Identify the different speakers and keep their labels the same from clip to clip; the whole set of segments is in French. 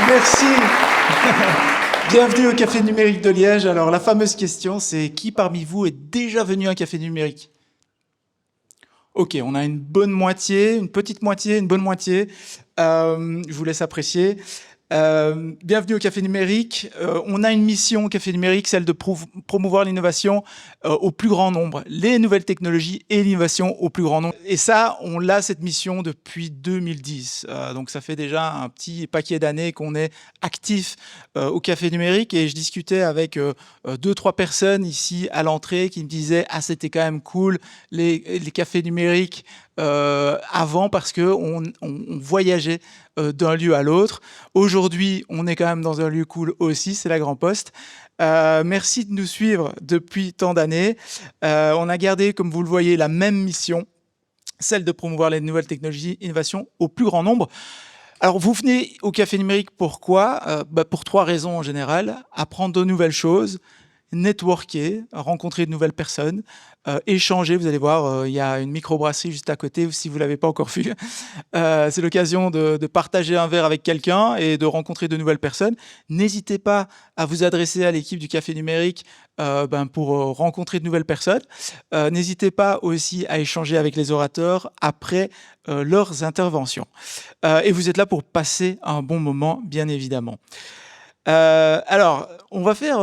Speaker 1: Merci. Bienvenue au Café Numérique de Liège. Alors, la fameuse question, c'est qui parmi vous est déjà venu à un café numérique? Ok, on a une bonne moitié, une petite moitié, une bonne moitié. Je vous laisse apprécier. Bienvenue au Café Numérique. On a une mission au Café Numérique, celle de promouvoir l'innovation au plus grand nombre, les nouvelles technologies et l'innovation au plus grand nombre. Et ça, on l'a cette mission depuis 2010. Donc ça fait déjà un petit paquet d'années qu'on est actif au Café Numérique. Et je discutais avec 2-3 personnes ici à l'entrée qui me disaient « Ah, c'était quand même cool, les cafés numériques avant parce qu'on voyageait d'un lieu à l'autre. Aujourd'hui, on est quand même dans un lieu cool aussi, c'est la Grand Poste. Merci de nous suivre depuis tant d'années. On a gardé, comme vous le voyez, la même mission, celle de promouvoir les nouvelles technologies, innovations au plus grand nombre. Alors, vous venez au Café Numérique, pourquoi pour 3 raisons en général. Apprendre de nouvelles choses, networker, rencontrer de nouvelles personnes, échanger. Vous allez voir, il y a une microbrasserie juste à côté, si vous ne l'avez pas encore vu. C'est l'occasion de partager un verre avec quelqu'un et de rencontrer de nouvelles personnes. N'hésitez pas à vous adresser à l'équipe du Café Numérique pour rencontrer de nouvelles personnes. N'hésitez pas aussi à échanger avec les orateurs après leurs interventions. Et vous êtes là pour passer un bon moment, bien évidemment. Alors, on va faire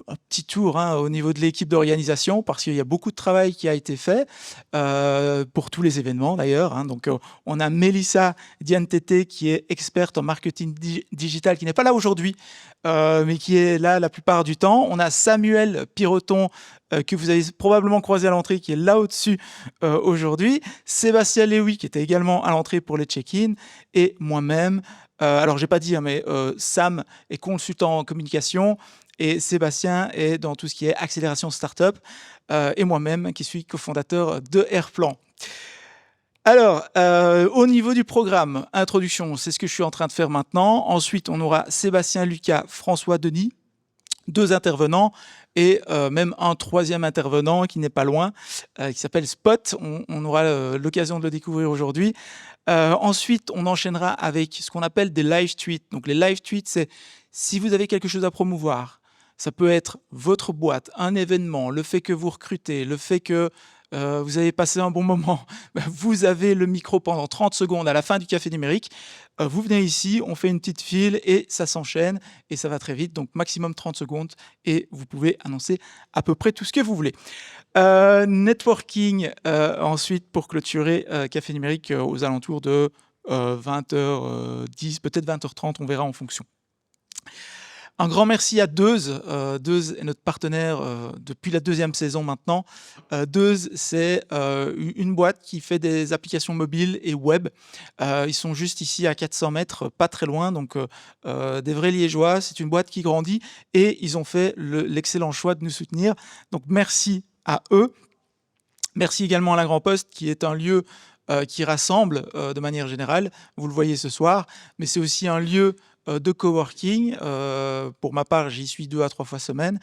Speaker 1: un petit tour au niveau de l'équipe d'organisation parce qu'il y a beaucoup de travail qui a été fait pour tous les événements d'ailleurs. Donc, on a Mélissa Diantete qui est experte en marketing digital, qui n'est pas là aujourd'hui, mais qui est là la plupart du temps. On a Samuel Piroton que vous avez probablement croisé à l'entrée, qui est là au-dessus aujourd'hui. Sébastien Léoui qui était également à l'entrée pour les check-in et moi-même. Alors, j'ai pas dit, mais Sam est consultant en communication et Sébastien est dans tout ce qui est accélération startup et moi-même qui suis cofondateur de Airplan. Alors, au niveau du programme, introduction, c'est ce que je suis en train de faire maintenant. Ensuite, on aura Sébastien Lucas, François Denis, 2 intervenants et même un 3e intervenant qui n'est pas loin, qui s'appelle Spot. On aura l'occasion de le découvrir aujourd'hui. Ensuite, on enchaînera avec ce qu'on appelle des live tweets. Donc, les live tweets, c'est si vous avez quelque chose à promouvoir, ça peut être votre boîte, un événement, le fait que vous recrutez, le fait que vous avez passé un bon moment. Vous avez le micro pendant 30 secondes à la fin du Café Numérique. Vous venez ici, on fait une petite file et ça s'enchaîne et ça va très vite. Donc, maximum 30 secondes et vous pouvez annoncer à peu près tout ce que vous voulez. Networking, ensuite, pour clôturer Café Numérique aux alentours de 20h10, peut-être 20h30, on verra en fonction. Un grand merci à Deuze. Deuze est notre partenaire depuis la 2e saison maintenant. Deuze, c'est une boîte qui fait des applications mobiles et web. Ils sont juste ici à 400 mètres, pas très loin, donc des vrais liégeois. C'est une boîte qui grandit et ils ont fait l'excellent choix de nous soutenir. Donc merci à eux. Merci également à la Grand Poste, qui est un lieu qui rassemble de manière générale. Vous le voyez ce soir, mais c'est aussi un lieu de coworking. Pour ma part, j'y suis 2 à 3 fois semaine.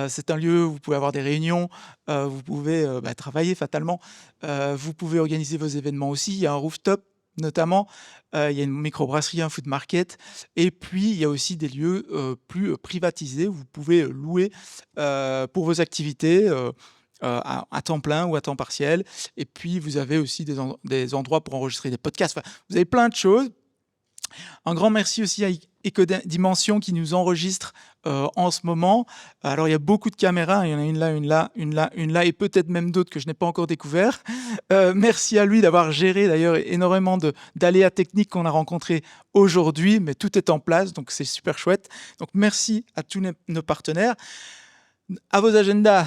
Speaker 1: C'est un lieu où vous pouvez avoir des réunions, vous pouvez travailler fatalement, vous pouvez organiser vos événements aussi. Il y a un rooftop notamment, il y a une microbrasserie, un food market, et puis il y a aussi des lieux plus privatisés où vous pouvez louer pour vos activités à temps plein ou à temps partiel. Et puis vous avez aussi des endroits pour enregistrer des podcasts. Enfin, vous avez plein de choses. Un grand merci aussi à Ecodimension qui nous enregistre en ce moment. Alors, il y a beaucoup de caméras. Il y en a une là, une là, une là, une là, et peut-être même d'autres que je n'ai pas encore découvert. Merci à lui d'avoir géré d'ailleurs énormément d'aléas techniques qu'on a rencontrés aujourd'hui, mais tout est en place, donc c'est super chouette. Donc, merci à tous nos partenaires. À vos agendas,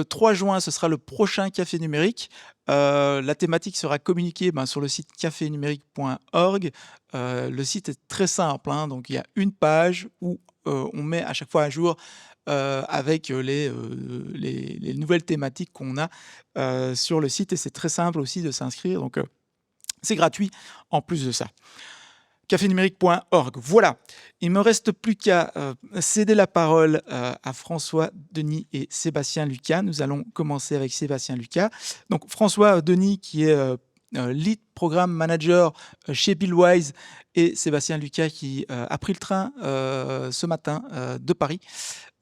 Speaker 1: 3 juin, ce sera le prochain Café Numérique. La thématique sera communiquée sur le site cafenumérique.org. Le site est très simple, donc il y a une page où on met à chaque fois à jour avec les nouvelles thématiques qu'on a sur le site, et c'est très simple aussi de s'inscrire, donc c'est gratuit en plus de ça. cafenumérique.org. Voilà, il ne me reste plus qu'à céder la parole à François Denis et Sébastien Lucas. Nous allons commencer avec Sébastien Lucas. Donc François Denis qui est lead programme manager chez Buildwise et Sébastien Lucas qui a pris le train ce matin de Paris.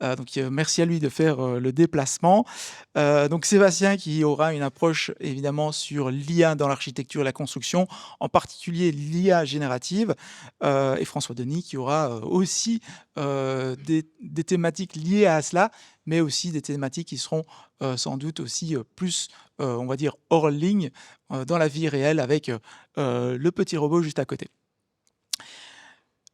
Speaker 1: Donc merci à lui de faire le déplacement. Donc Sébastien qui aura une approche évidemment sur l'IA dans l'architecture et la construction, en particulier l'IA générative, et François Denis qui aura aussi des thématiques liées à cela, mais aussi des thématiques qui seront sans doute aussi plus, on va dire, hors ligne dans la vie réelle avec le petit robot juste à côté.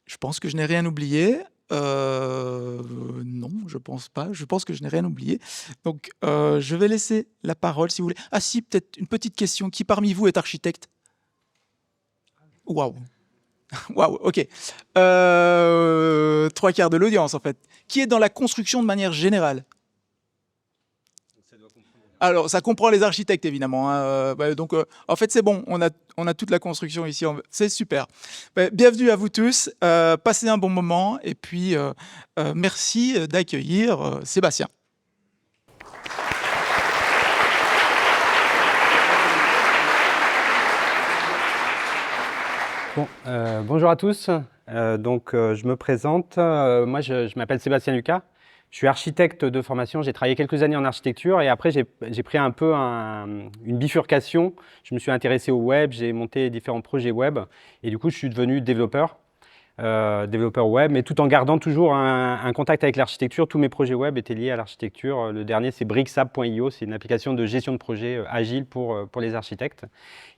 Speaker 1: Je pense que je n'ai rien oublié. Non, je pense pas. Je pense que je n'ai rien oublié. Donc, je vais laisser la parole si vous voulez. Ah si, peut-être une petite question. Qui parmi vous est architecte? Waouh. Waouh, ok. Trois quarts de l'audience, en fait. Qui est dans la construction de manière générale? Alors, ça comprend les architectes, évidemment, hein. Donc, en fait, c'est bon. On a toute la construction ici. C'est super. Bienvenue à vous tous. Passez un bon moment. Et puis, merci d'accueillir Sébastien.
Speaker 2: Bon, bonjour à tous. Je me présente. Moi, je m'appelle Sébastien Lucas. Je suis architecte de formation. J'ai travaillé quelques années en architecture et après, j'ai pris un peu une bifurcation. Je me suis intéressé au web, j'ai monté différents projets web et du coup, je suis devenu développeur web, mais tout en gardant toujours un contact avec l'architecture. Tous mes projets web étaient liés à l'architecture. Le dernier, c'est Brixapp.io. C'est une application de gestion de projet agile pour les architectes.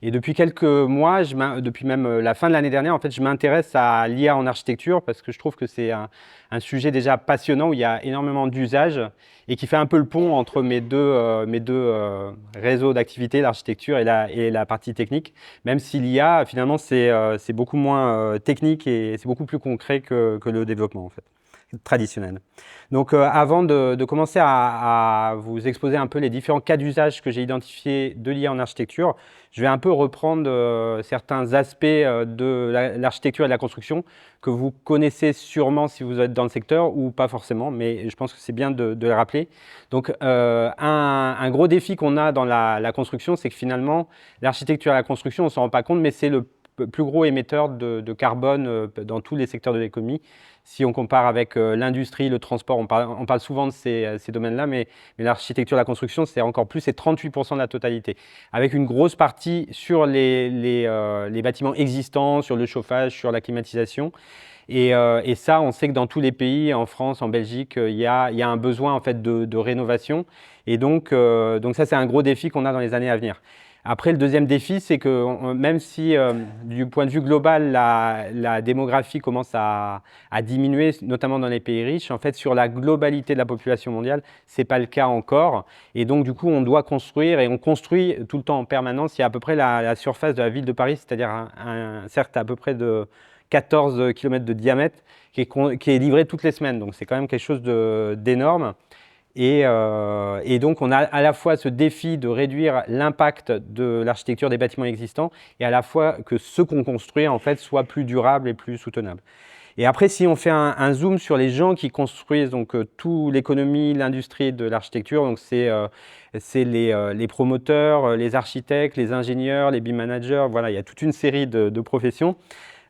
Speaker 2: Et depuis quelques mois, depuis même la fin de l'année dernière, en fait, je m'intéresse à l'IA en architecture parce que je trouve que c'est un sujet déjà passionnant où il y a énormément d'usages et qui fait un peu le pont entre mes deux réseaux d'activités, l'architecture et la partie technique, même si l'IA, finalement, c'est beaucoup moins technique et c'est beaucoup plus concret que le développement, en fait, traditionnel. Donc, avant de commencer à vous exposer un peu les différents cas d'usage que j'ai identifiés de l'IA en architecture, je vais un peu reprendre certains aspects de l'architecture et de la construction que vous connaissez sûrement si vous êtes dans le secteur ou pas forcément, mais je pense que c'est bien de le rappeler. Donc, un gros défi qu'on a dans la construction, c'est que finalement, l'architecture et la construction, on ne s'en rend pas compte, mais c'est le plus gros émetteur de carbone dans tous les secteurs de l'économie. Si on compare avec l'industrie, le transport, on parle souvent de ces domaines-là, mais l'architecture, la construction, c'est encore plus, c'est 38% de la totalité, avec une grosse partie sur les bâtiments existants, sur le chauffage, sur la climatisation. Et ça, on sait que dans tous les pays, en France, en Belgique, il y a un besoin en fait de rénovation. Et donc ça, c'est un gros défi qu'on a dans les années à venir. Après, le deuxième défi, c'est que même si, du point de vue global, la démographie commence à diminuer, notamment dans les pays riches, en fait, sur la globalité de la population mondiale, ce n'est pas le cas encore. Et donc, du coup, on doit construire et on construit tout le temps en permanence. Il y a à peu près la surface de la ville de Paris, c'est-à-dire un cercle à peu près de 14 km de diamètre, qui est livré toutes les semaines. Donc, c'est quand même quelque chose d'énorme. Et donc, on a à la fois ce défi de réduire l'impact de l'architecture des bâtiments existants et à la fois que ce qu'on construit, en fait, soit plus durable et plus soutenable. Et après, si on fait un zoom sur les gens qui construisent donc toute l'économie, l'industrie de l'architecture, donc c'est les promoteurs, les architectes, les ingénieurs, les BIM managers, voilà, il y a toute une série de professions.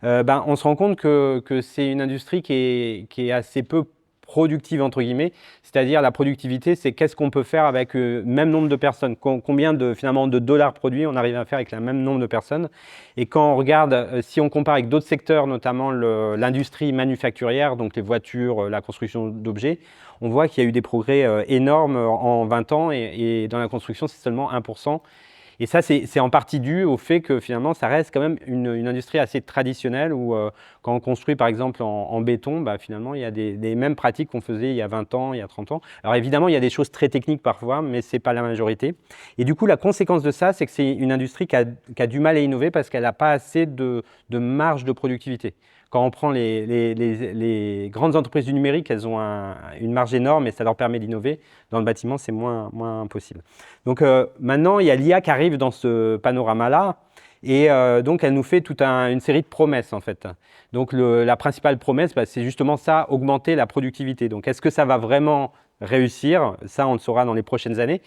Speaker 2: On se rend compte que c'est une industrie qui est assez peu productive, entre guillemets, c'est-à-dire la productivité, c'est qu'est-ce qu'on peut faire avec le même nombre de personnes, combien finalement de dollars produits on arrive à faire avec le même nombre de personnes. Et quand on regarde, si on compare avec d'autres secteurs, notamment l'industrie manufacturière, donc les voitures, la construction d'objets, on voit qu'il y a eu des progrès énormes en 20 ans et dans la construction, c'est seulement 1%. Et ça, c'est en partie dû au fait que finalement, ça reste quand même une industrie assez traditionnelle où quand on construit par exemple en béton, finalement, il y a des mêmes pratiques qu'on faisait il y a 20 ans, il y a 30 ans. Alors évidemment, il y a des choses très techniques parfois, mais ce n'est pas la majorité. Et du coup, la conséquence de ça, c'est que c'est une industrie qui a du mal à innover parce qu'elle n'a pas assez de marge de productivité. Quand on prend les grandes entreprises du numérique, elles ont une marge énorme et ça leur permet d'innover. Dans le bâtiment, c'est moins possible. Donc maintenant, il y a l'IA qui arrive dans ce panorama-là et donc elle nous fait toute une série de promesses en fait. Donc la principale promesse, c'est justement ça, augmenter la productivité. Donc est-ce que ça va vraiment réussir? Ça, on le saura dans les prochaines années.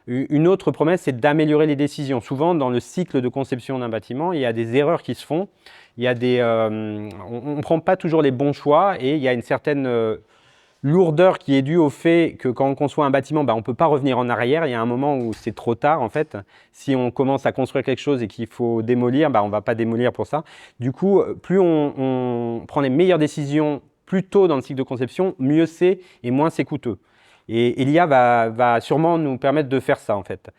Speaker 2: Une autre promesse, c'est d'améliorer les décisions. Souvent, dans le cycle de conception d'un bâtiment, il y a des erreurs qui se font. On ne prend pas toujours les bons choix et il y a une certaine lourdeur qui est due au fait que quand on conçoit un bâtiment, on ne peut pas revenir en arrière. Il y a un moment où c'est trop tard en fait. Si on commence à construire quelque chose et qu'il faut démolir, on ne va pas démolir pour ça. Du coup, plus on prend les meilleures décisions plus tôt dans le cycle de conception, mieux c'est et moins c'est coûteux. Et l'IA va sûrement nous permettre de faire ça en fait.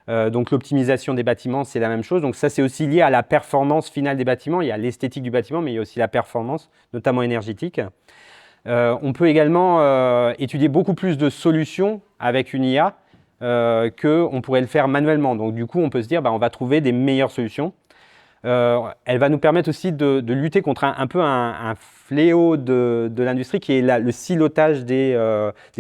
Speaker 2: Donc l'optimisation des bâtiments, c'est la même chose. Donc ça, c'est aussi lié à la performance finale des bâtiments. Il y a l'esthétique du bâtiment, mais il y a aussi la performance, notamment énergétique. On peut également étudier beaucoup plus de solutions avec une IA qu'on pourrait le faire manuellement. Donc du coup, on peut se dire, on va trouver des meilleures solutions. Elle va nous permettre aussi de lutter contre un fléau de l'industrie qui est le silotage des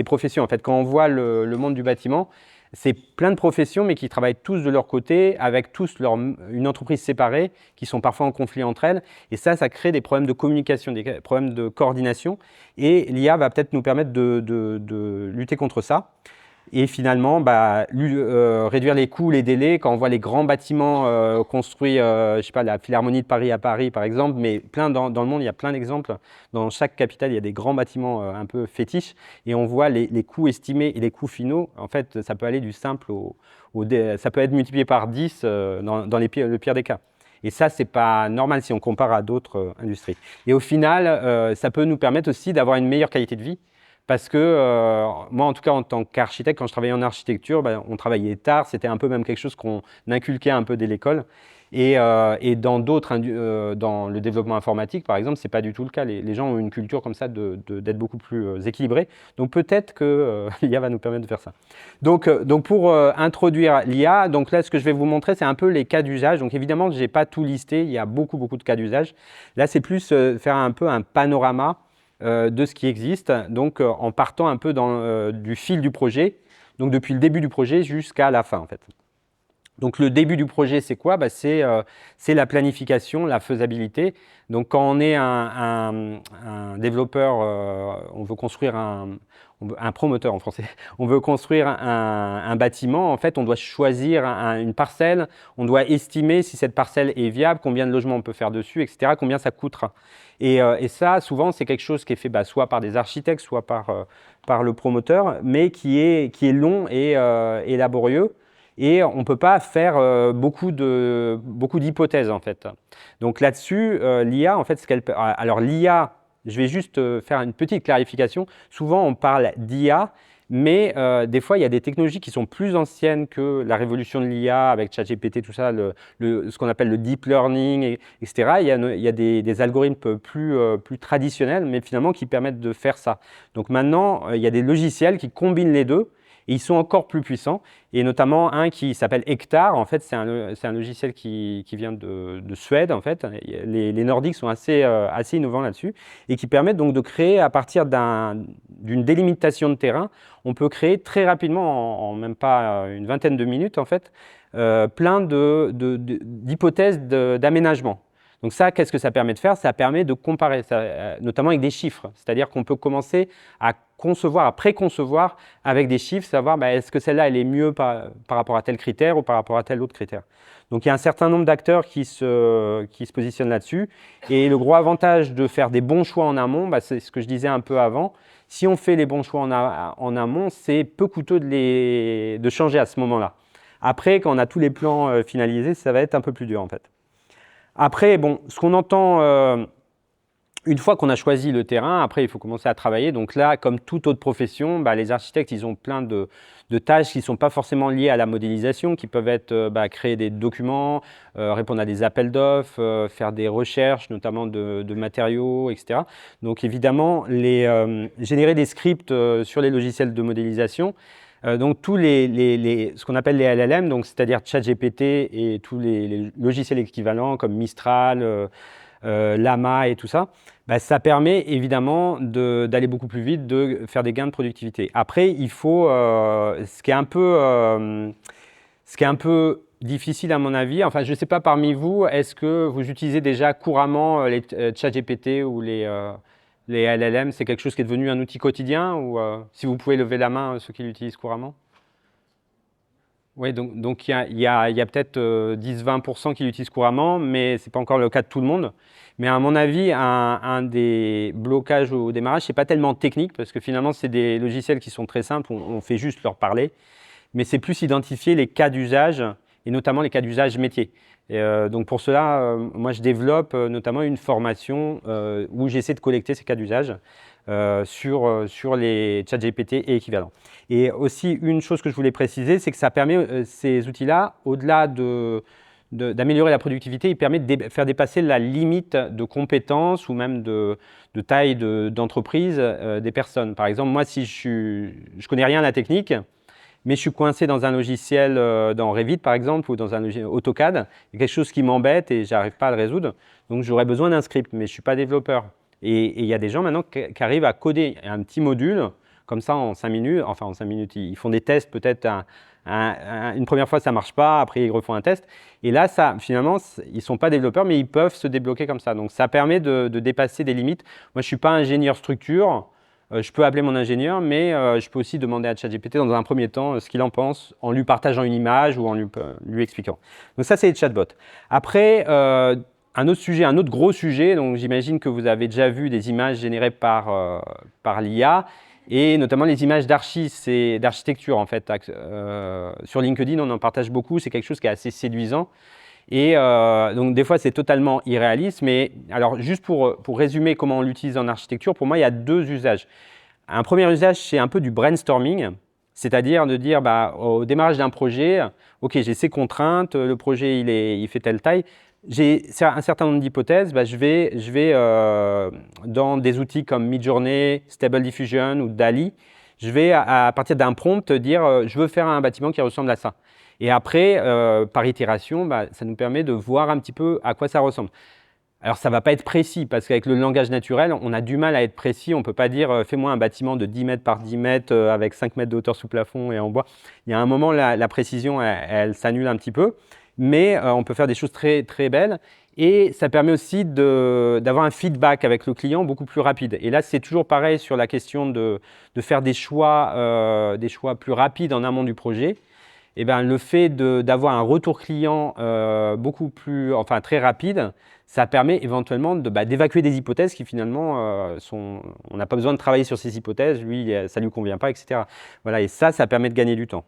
Speaker 2: professions. En fait, quand on voit le monde du bâtiment, c'est plein de professions, mais qui travaillent tous de leur côté, avec tous une entreprise séparée, qui sont parfois en conflit entre elles. Et ça crée des problèmes de communication, des problèmes de coordination. Et l'IA va peut-être nous permettre de lutter contre ça. Et finalement, réduire les coûts, les délais. Quand on voit les grands bâtiments construits, je sais pas, la Philharmonie de Paris à Paris, par exemple, mais plein dans le monde, il y a plein d'exemples. Dans chaque capitale, il y a des grands bâtiments un peu fétiches, et on voit les coûts estimés et les coûts finaux. En fait, ça peut aller du simple ça peut être multiplié par 10 dans le pire des cas. Et ça, c'est pas normal si on compare à d'autres industries. Et au final, ça peut nous permettre aussi d'avoir une meilleure qualité de vie. Parce que moi, en tout cas, en tant qu'architecte, quand je travaillais en architecture, on travaillait tard. C'était un peu même quelque chose qu'on inculquait un peu dès l'école. Et dans dans le développement informatique, par exemple, c'est pas du tout le cas. Les gens ont une culture comme ça d'être beaucoup plus équilibrés. Donc peut-être que l'IA va nous permettre de faire ça. Donc pour introduire l'IA, donc là, ce que je vais vous montrer, c'est un peu les cas d'usage. Donc évidemment, je n'ai pas tout listé. Il y a beaucoup de cas d'usage. Là, c'est plus faire un peu un panorama de ce qui existe, donc en partant un peu du fil du projet, donc depuis le début du projet jusqu'à la fin en fait. Donc le début du projet, c'est quoi? C'est la planification, la faisabilité. Donc quand on est un développeur, on veut construire un promoteur en français, on veut construire un bâtiment, en fait on doit choisir une parcelle, on doit estimer si cette parcelle est viable, combien de logements on peut faire dessus, etc., combien ça coûtera. Et ça, souvent, c'est quelque chose qui est fait soit par des architectes, soit par le promoteur, mais qui est long et laborieux. Et on ne peut pas faire beaucoup d'hypothèses, en fait. Donc là-dessus, l'IA, en fait, alors l'IA, je vais juste faire une petite clarification. Souvent, on parle d'IA, mais des fois, il y a des technologies qui sont plus anciennes que la révolution de l'IA avec ChatGPT, tout ça, ce qu'on appelle le deep learning, etc. Il y a des algorithmes plus traditionnels, mais finalement qui permettent de faire ça. Donc maintenant, il y a des logiciels qui combinent les deux. Et ils sont encore plus puissants, et notamment un qui s'appelle Hectare. En fait, c'est un logiciel qui vient de Suède. En fait, les Nordiques sont assez innovants là-dessus, et qui permettent donc de créer à partir d'une délimitation de terrain. On peut créer très rapidement, en même pas une vingtaine de minutes, en fait, plein d'hypothèses d'aménagement. Donc ça, qu'est-ce que ça permet de faire? Ça permet de comparer, notamment avec des chiffres. C'est-à-dire qu'on peut commencer à préconcevoir avec des chiffres, savoir est-ce que celle-là, elle est mieux par rapport à tel critère ou par rapport à tel autre critère. Donc il y a un certain nombre d'acteurs qui se positionnent là-dessus. Et le gros avantage de faire des bons choix en amont, c'est ce que je disais un peu avant. Si on fait les bons choix en amont, c'est peu coûteux de changer à ce moment-là. Après, quand on a tous les plans finalisés, ça va être un peu plus dur en fait. Après, ce qu'on entend, une fois qu'on a choisi le terrain, après, il faut commencer à travailler. Donc là, comme toute autre profession, les architectes, ils ont plein de tâches qui ne sont pas forcément liées à la modélisation, qui peuvent être créer des documents, répondre à des appels d'offres, faire des recherches, notamment de matériaux, etc. Donc évidemment, générer des scripts sur les logiciels de modélisation. Donc tous ce qu'on appelle les LLM, donc c'est-à-dire ChatGPT et tous les logiciels équivalents comme Mistral, Llama et tout ça, ça permet évidemment d'aller beaucoup plus vite, de faire des gains de productivité. Après, il faut, ce qui est un peu difficile à mon avis, enfin je ne sais pas parmi vous, est-ce que vous utilisez déjà couramment les ChatGPT ou les LLM, c'est quelque chose qui est devenu un outil quotidien ou si vous pouvez lever la main, ceux qui l'utilisent couramment? Oui, donc il y a peut-être 10-20% qui l'utilisent couramment, mais ce n'est pas encore le cas de tout le monde. Mais à mon avis, un des blocages au démarrage, ce n'est pas tellement technique, parce que finalement, c'est des logiciels qui sont très simples, on fait juste leur parler, mais c'est plus identifier les cas d'usage, et notamment les cas d'usage métier. Donc pour cela, moi je développe notamment une formation où j'essaie de collecter ces cas d'usage sur les ChatGPT et équivalents. Et aussi, une chose que je voulais préciser, c'est que ça permet, ces outils-là, au-delà d'améliorer la productivité, il permet de faire dépasser la limite de compétences ou même de taille d'entreprise des personnes. Par exemple, moi, si je connais rien à la technique, mais je suis coincé dans un logiciel, dans Revit par exemple, ou dans un logiciel AutoCAD, il y a quelque chose qui m'embête et je n'arrive pas à le résoudre, donc j'aurais besoin d'un script, mais je ne suis pas développeur. Et il y a des gens maintenant qui arrivent à coder un petit module, comme ça en 5 minutes, enfin en 5 minutes, ils font des tests peut-être, une première fois ça ne marche pas, après ils refont un test, et là ça, finalement, ils ne sont pas développeurs, mais ils peuvent se débloquer comme ça, donc ça permet de dépasser des limites. Moi je ne suis pas ingénieur structure, je peux appeler mon ingénieur, mais je peux aussi demander à ChatGPT dans un premier temps ce qu'il en pense, en lui partageant une image ou en lui expliquant. Donc ça, c'est les chatbots. Après, un autre gros sujet, donc j'imagine que vous avez déjà vu des images générées par l'IA, et notamment les images d'architecture en fait. Sur LinkedIn, on en partage beaucoup, c'est quelque chose qui est assez séduisant. Et donc des fois c'est totalement irréaliste, mais alors juste pour résumer comment on l'utilise en architecture, pour moi il y a deux usages. Un premier usage, c'est un peu du brainstorming, c'est-à-dire de dire au démarrage d'un projet, ok, j'ai ces contraintes, le projet il fait telle taille, j'ai un certain nombre d'hypothèses, je vais dans des outils comme Midjourney, Stable Diffusion ou DALL-E, je vais à partir d'un prompt dire je veux faire un bâtiment qui ressemble à ça. Et après, par itération, ça nous permet de voir un petit peu à quoi ça ressemble. Alors, ça ne va pas être précis, parce qu'avec le langage naturel, on a du mal à être précis. On ne peut pas dire fais-moi un bâtiment de 10 mètres par 10 mètres avec 5 mètres de hauteur sous plafond et en bois. Il y a un moment, la précision, elle s'annule un petit peu. Mais on peut faire des choses très, très belles. Et ça permet aussi d'avoir un feedback avec le client beaucoup plus rapide. Et là, c'est toujours pareil sur la question de faire des choix plus rapides en amont du projet. Eh ben, le fait d'avoir un retour client beaucoup plus, enfin très rapide, ça permet éventuellement d'évacuer des hypothèses qui finalement on n'a pas besoin de travailler sur ces hypothèses, lui ça lui convient pas, etc. Voilà, et ça permet de gagner du temps.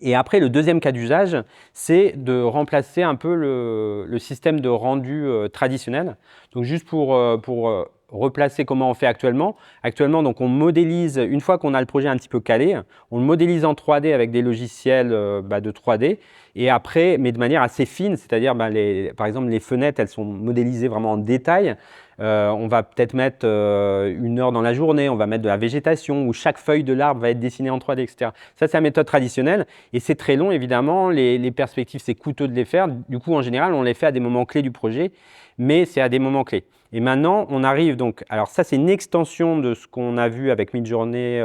Speaker 2: Et après, le deuxième cas d'usage, c'est de remplacer un peu le système de rendu traditionnel. Donc juste pour replacer comment on fait actuellement. Actuellement, donc, on modélise, une fois qu'on a le projet un petit peu calé, on le modélise en 3D avec des logiciels de 3D, et après, mais de manière assez fine, c'est-à-dire par exemple les fenêtres, elles sont modélisées vraiment en détail. On va peut-être mettre 1 heure dans la journée, on va mettre de la végétation, où chaque feuille de l'arbre va être dessinée en 3D, etc. Ça, c'est la méthode traditionnelle, et c'est très long, évidemment. Les perspectives, c'est coûteux de les faire. Du coup, en général, on les fait à des moments clés du projet, mais c'est à des moments clés. Et maintenant, on arrive donc, alors ça c'est une extension de ce qu'on a vu avec Midjourney,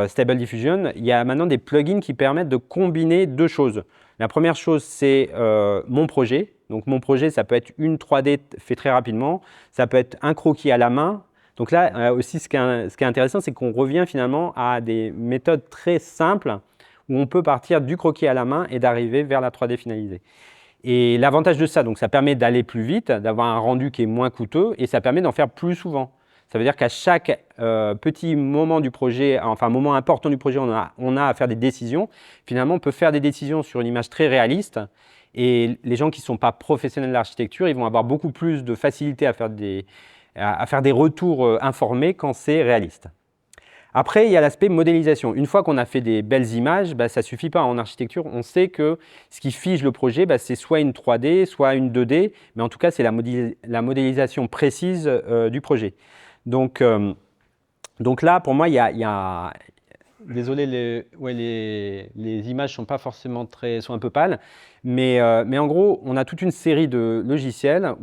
Speaker 2: Stable Diffusion. Il y a maintenant des plugins qui permettent de combiner deux choses. La première chose, c'est mon projet. Donc mon projet, ça peut être une 3D fait très rapidement, ça peut être un croquis à la main. Donc là aussi, ce qui est intéressant, c'est qu'on revient finalement à des méthodes très simples où on peut partir du croquis à la main et d'arriver vers la 3D finalisée. Et l'avantage de ça, donc ça permet d'aller plus vite, d'avoir un rendu qui est moins coûteux, et ça permet d'en faire plus souvent. Ça veut dire qu'à chaque petit moment du projet, enfin moment important du projet, on a à faire des décisions. Finalement, on peut faire des décisions sur une image très réaliste, et les gens qui ne sont pas professionnels de l'architecture, ils vont avoir beaucoup plus de facilité à faire des retours informés quand c'est réaliste. Après, il y a l'aspect modélisation. Une fois qu'on a fait des belles images, ça ne suffit pas. En architecture, on sait que ce qui fige le projet, c'est soit une 3D, soit une 2D, mais en tout cas, c'est la modélisation précise du projet. Donc là, pour moi, il y a désolé, les images sont pas forcément sont un peu pâles, mais en gros, on a toute une série de logiciels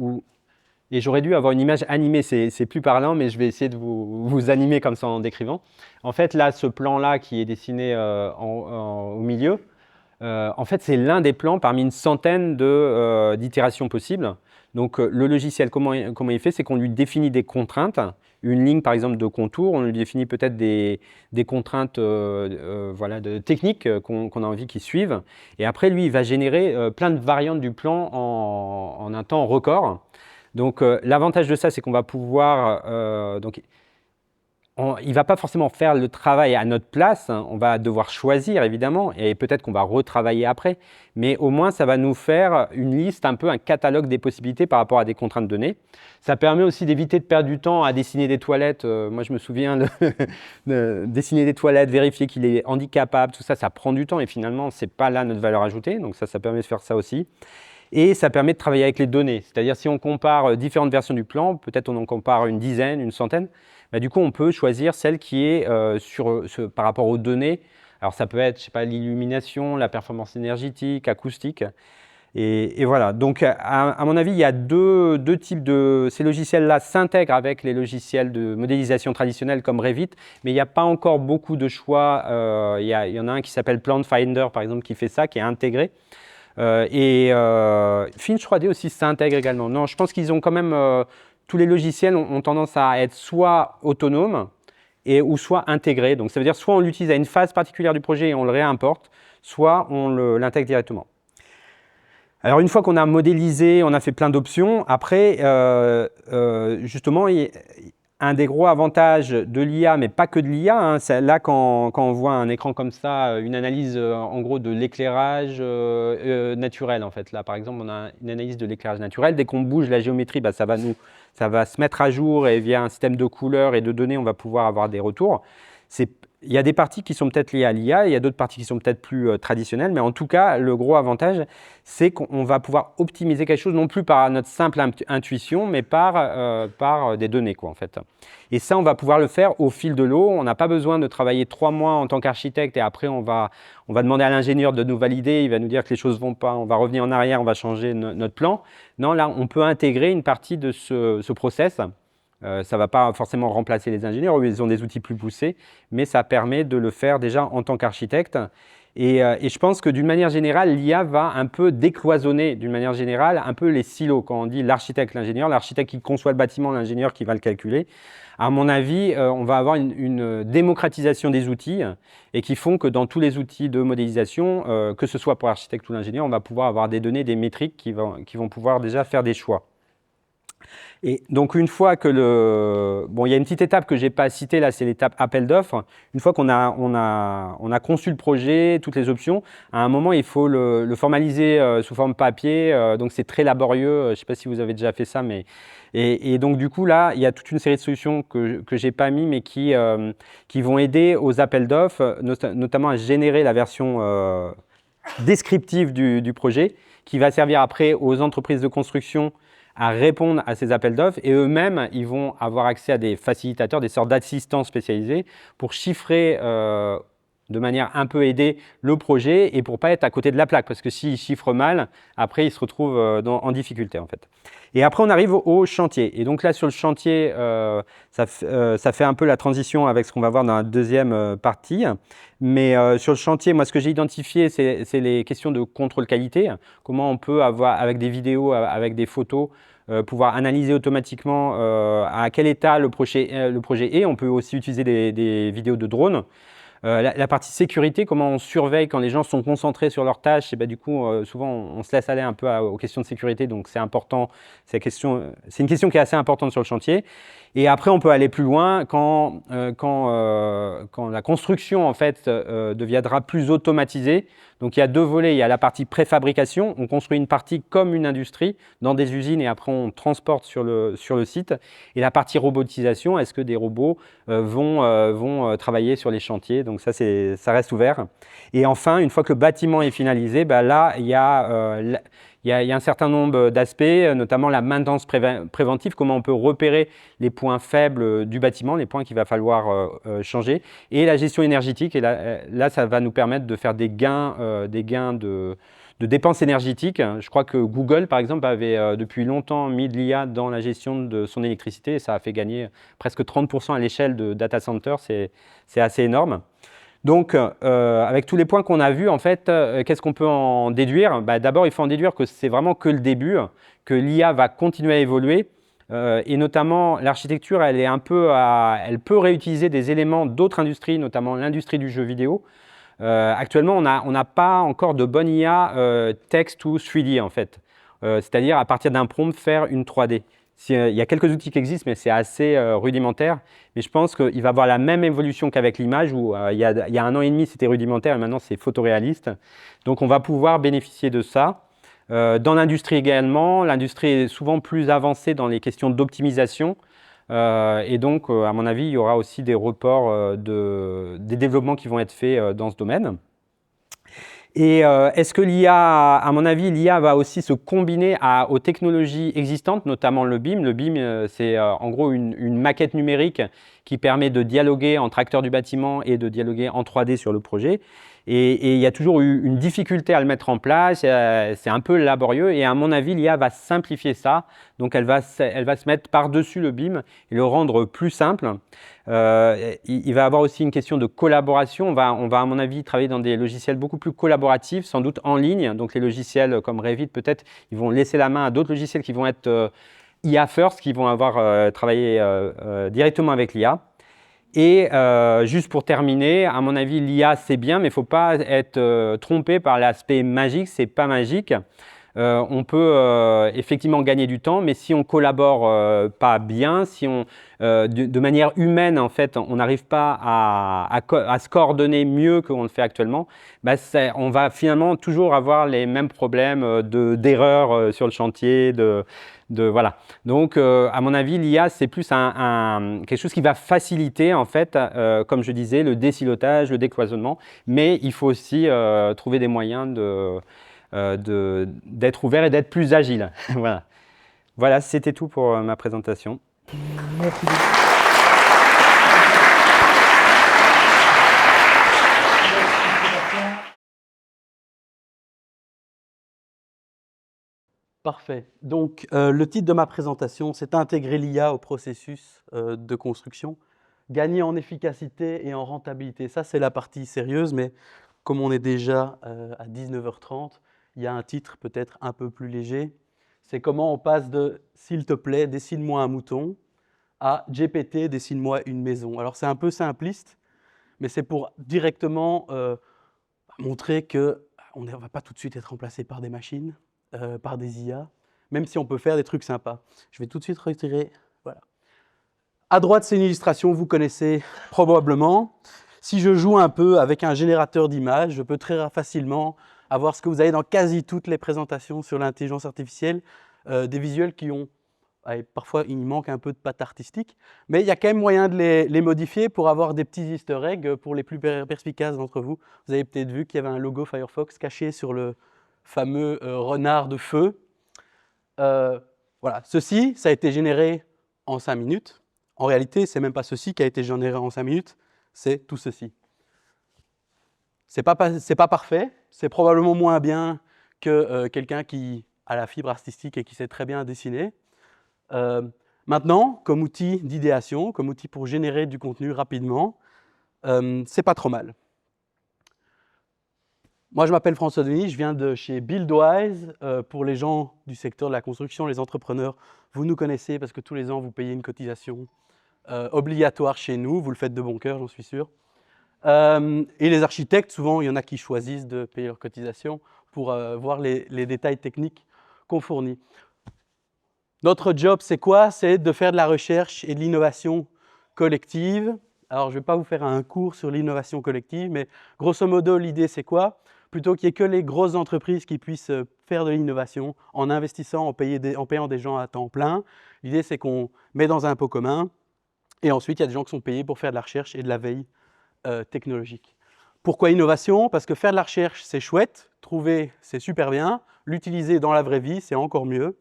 Speaker 2: et j'aurais dû avoir une image animée, c'est plus parlant, mais je vais essayer de vous animer comme ça en décrivant. En fait, là, ce plan-là qui est dessiné au milieu, en fait, c'est l'un des plans parmi une centaine d'itérations possibles. Donc le logiciel, comment il fait? C'est qu'on lui définit des contraintes, une ligne par exemple de contour, on lui définit peut-être des contraintes voilà, techniques qu'on a envie qu'il suive. Et après, lui, il va générer plein de variantes du plan en un temps record. Donc l'avantage de ça, c'est qu'on va pouvoir... il ne va pas forcément faire le travail à notre place, hein. On va devoir choisir évidemment, et peut-être qu'on va retravailler après, mais au moins ça va nous faire une liste, un peu un catalogue des possibilités par rapport à des contraintes données. Ça permet aussi d'éviter de perdre du temps à dessiner des toilettes. Moi je me souviens de dessiner des toilettes, vérifier qu'il est handicapable, tout ça, ça prend du temps et finalement c'est pas là notre valeur ajoutée, donc ça permet de faire ça aussi. Et ça permet de travailler avec les données, c'est-à-dire si on compare différentes versions du plan, peut-être on en compare une dizaine, une centaine, bah, du coup on peut choisir celle qui est par rapport aux données. Alors ça peut être, je sais pas, l'illumination, la performance énergétique, acoustique, et voilà. Donc à mon avis, il y a deux types de... Ces logiciels-là s'intègrent avec les logiciels de modélisation traditionnels comme Revit, mais il n'y a pas encore beaucoup de choix. Il y en a un qui s'appelle Plant Finder par exemple qui fait ça, qui est intégré. Finch 3D aussi s'intègre également. Non, je pense qu'ils ont quand même... tous les logiciels ont tendance à être soit autonomes ou soit intégrés. Donc ça veut dire soit on l'utilise à une phase particulière du projet et on le réimporte, soit on l'intègre directement. Alors une fois qu'on a modélisé, on a fait plein d'options, après justement un des gros avantages de l'IA, mais pas que de l'IA, hein, c'est là quand on voit un écran comme ça, une analyse en gros de l'éclairage naturel en fait. Là par exemple on a une analyse de l'éclairage naturel, dès qu'on bouge la géométrie, bah, ça va se mettre à jour et via un système de couleurs et de données on va pouvoir avoir des retours. Il y a des parties qui sont peut-être liées à l'IA, il y a d'autres parties qui sont peut-être plus traditionnelles, mais en tout cas, le gros avantage, c'est qu'on va pouvoir optimiser quelque chose, non plus par notre simple intuition, mais par des données, quoi, en fait. Et ça, on va pouvoir le faire au fil de l'eau. On n'a pas besoin de travailler 3 mois en tant qu'architecte et après, on va demander à l'ingénieur de nous valider, il va nous dire que les choses ne vont pas, on va revenir en arrière, on va changer notre plan. Non, là, on peut intégrer une partie de ce process. Ça ne va pas forcément remplacer les ingénieurs, eux, ils ont des outils plus poussés, mais ça permet de le faire déjà en tant qu'architecte. Et je pense que d'une manière générale, l'IA va un peu décloisonner, d'une manière générale, un peu les silos. Quand on dit l'architecte, l'architecte qui conçoit le bâtiment, l'ingénieur qui va le calculer, à mon avis, on va avoir une démocratisation des outils et qui font que dans tous les outils de modélisation, que ce soit pour l'architecte ou l'ingénieur, on va pouvoir avoir des données, des métriques qui vont pouvoir déjà faire des choix. Et donc, une fois que Bon, il y a une petite étape que je n'ai pas citée, là, c'est l'étape appel d'offres. Une fois qu'on a conçu le projet, toutes les options, à un moment, il faut le formaliser sous forme papier. Donc, c'est très laborieux. Je ne sais pas si vous avez déjà fait ça, mais... Et donc, du coup, là, il y a toute une série de solutions que je n'ai pas mis, mais qui vont aider aux appels d'offres, notamment à générer la version descriptive du projet, qui va servir après aux entreprises de construction à répondre à ces appels d'offres et eux-mêmes, ils vont avoir accès à des facilitateurs, des sortes d'assistants spécialisés pour chiffrer de manière un peu aidée le projet et pour ne pas être à côté de la plaque parce que s'ils chiffrent mal, après ils se retrouvent en difficulté en fait. Et après on arrive au chantier et donc là sur le chantier, ça fait un peu la transition avec ce qu'on va voir dans la deuxième partie. Mais sur le chantier, moi, ce que j'ai identifié, c'est les questions de contrôle qualité. Comment on peut avoir, avec des vidéos, avec des photos, pouvoir analyser automatiquement à quel état le projet est. On peut aussi utiliser des vidéos de drone. La partie sécurité, comment on surveille quand les gens sont concentrés sur leurs tâches, et ben, du coup, souvent, on se laisse aller un peu aux questions de sécurité, donc c'est important. C'est une question qui est assez importante sur le chantier. Et après, on peut aller plus loin quand la construction en fait, deviendra plus automatisée. Donc, il y a deux volets. Il y a la partie préfabrication. On construit une partie comme une industrie dans des usines et après, on transporte sur le site. Et la partie robotisation, est-ce que des robots vont travailler sur les chantiers? Donc, ça reste ouvert. Et enfin, une fois que le bâtiment est finalisé, ben là, il y a un certain nombre d'aspects, notamment la maintenance préventive, comment on peut repérer les points faibles du bâtiment, les points qu'il va falloir changer, et la gestion énergétique. Et là, ça va nous permettre de faire des gains de dépenses énergétiques. Je crois que Google, par exemple, avait depuis longtemps mis de l'IA dans la gestion de son électricité, et ça a fait gagner presque 30% à l'échelle de data center, c'est assez énorme. Donc, avec tous les points qu'on a vus, en fait, qu'est-ce qu'on peut en déduire? D'abord, il faut en déduire que c'est vraiment que le début, que l'IA va continuer à évoluer, et notamment l'architecture, elle peut réutiliser des éléments d'autres industries, notamment l'industrie du jeu vidéo. Actuellement, on n'a pas encore de bonne IA texte ou 3D, en fait. C'est-à-dire, à partir d'un prompt, faire une 3D. Il y a quelques outils qui existent, mais c'est assez rudimentaire. Mais je pense qu'il va avoir la même évolution qu'avec l'image, où il y a 1 an et demi, c'était rudimentaire, et maintenant, c'est photoréaliste. Donc, on va pouvoir bénéficier de ça. Dans l'industrie également, l'industrie est souvent plus avancée dans les questions d'optimisation. Et donc, à mon avis, il y aura aussi des reports des développements qui vont être faits dans ce domaine. Et est-ce que l'IA, à mon avis, l'IA va aussi se combiner aux technologies existantes, notamment le BIM. Le BIM, c'est en gros une maquette numérique qui permet de dialoguer entre acteurs du bâtiment et de dialoguer en 3D sur le projet. Et il y a toujours eu une difficulté à le mettre en place, c'est un peu laborieux. Et à mon avis, l'IA va simplifier ça. Donc, elle va se mettre par-dessus le BIM et le rendre plus simple. Il va y avoir aussi une question de collaboration. On va, à mon avis, travailler dans des logiciels beaucoup plus collaboratifs, sans doute en ligne. Donc, les logiciels comme Revit, peut-être, ils vont laisser la main à d'autres logiciels qui vont être IA first, qui vont avoir travaillé directement avec l'IA. Et juste pour terminer, à mon avis, l'IA, c'est bien, mais il ne faut pas être trompé par l'aspect magique. Ce n'est pas magique. On peut effectivement gagner du temps, mais si on collabore pas bien, si de manière humaine, en fait, on n'arrive pas à se coordonner mieux qu'on le fait actuellement, on va finalement toujours avoir les mêmes problèmes d'erreurs sur le chantier, voilà. Donc, à mon avis, l'IA, c'est plus quelque chose qui va faciliter, en fait, comme je disais, le désilotage, le décloisonnement, mais il faut aussi trouver des moyens d'être ouvert et d'être plus agile. Voilà, voilà, c'était tout pour ma présentation.
Speaker 1: Merci beaucoup.
Speaker 3: Parfait. Donc, le titre de ma présentation, c'est intégrer l'IA au processus de construction, gagner en efficacité et en rentabilité. Ça, c'est la partie sérieuse, mais comme on est déjà à 19h30, il y a un titre peut-être un peu plus léger. C'est comment on passe de « s'il te plaît, dessine-moi un mouton » à « GPT, dessine-moi une maison ». Alors, c'est un peu simpliste, mais c'est pour directement montrer qu'on ne va pas tout de suite être remplacé par des machines, par des IA, même si on peut faire des trucs sympas. Je vais tout de suite retirer. Voilà. À droite, c'est une illustration, vous connaissez probablement. Si je joue un peu avec un générateur d'images, je peux très facilement avoir ce que vous avez dans quasi toutes les présentations sur l'intelligence artificielle, des visuels qui ont... parfois, il manque un peu de patte artistique, mais il y a quand même moyen de les modifier pour avoir des petits easter eggs pour les plus perspicaces d'entre vous. Vous avez peut-être vu qu'il y avait un logo Firefox caché sur le fameux renard de feu. Voilà. Ceci, ça a été généré en 5 minutes. En réalité, ce n'est même pas ceci qui a été généré en 5 minutes, c'est tout ceci. Ce n'est pas parfait, c'est probablement moins bien que quelqu'un qui a la fibre artistique et qui sait très bien dessiner. Maintenant, comme outil d'idéation, comme outil pour générer du contenu rapidement, c'est pas trop mal. Moi, je m'appelle François Denis, je viens de chez Buildwise. Pour les gens du secteur de la construction, les entrepreneurs, vous nous connaissez parce que tous les ans, vous payez une cotisation obligatoire chez nous. Vous le faites de bon cœur, j'en suis sûr. Et les architectes, souvent, il y en a qui choisissent de payer leur cotisation pour voir les détails techniques qu'on fournit. Notre job, c'est quoi? C'est de faire de la recherche et de l'innovation collective. Alors, je ne vais pas vous faire un cours sur l'innovation collective, mais grosso modo, l'idée, c'est quoi? Plutôt qu'il n'y ait que les grosses entreprises qui puissent faire de l'innovation en investissant, en payant des gens à temps plein. L'idée, c'est qu'on met dans un pot commun et ensuite, il y a des gens qui sont payés pour faire de la recherche et de la veille technologique. Pourquoi innovation? Parce que faire de la recherche, c'est chouette, trouver, c'est super bien, l'utiliser dans la vraie vie, c'est encore mieux.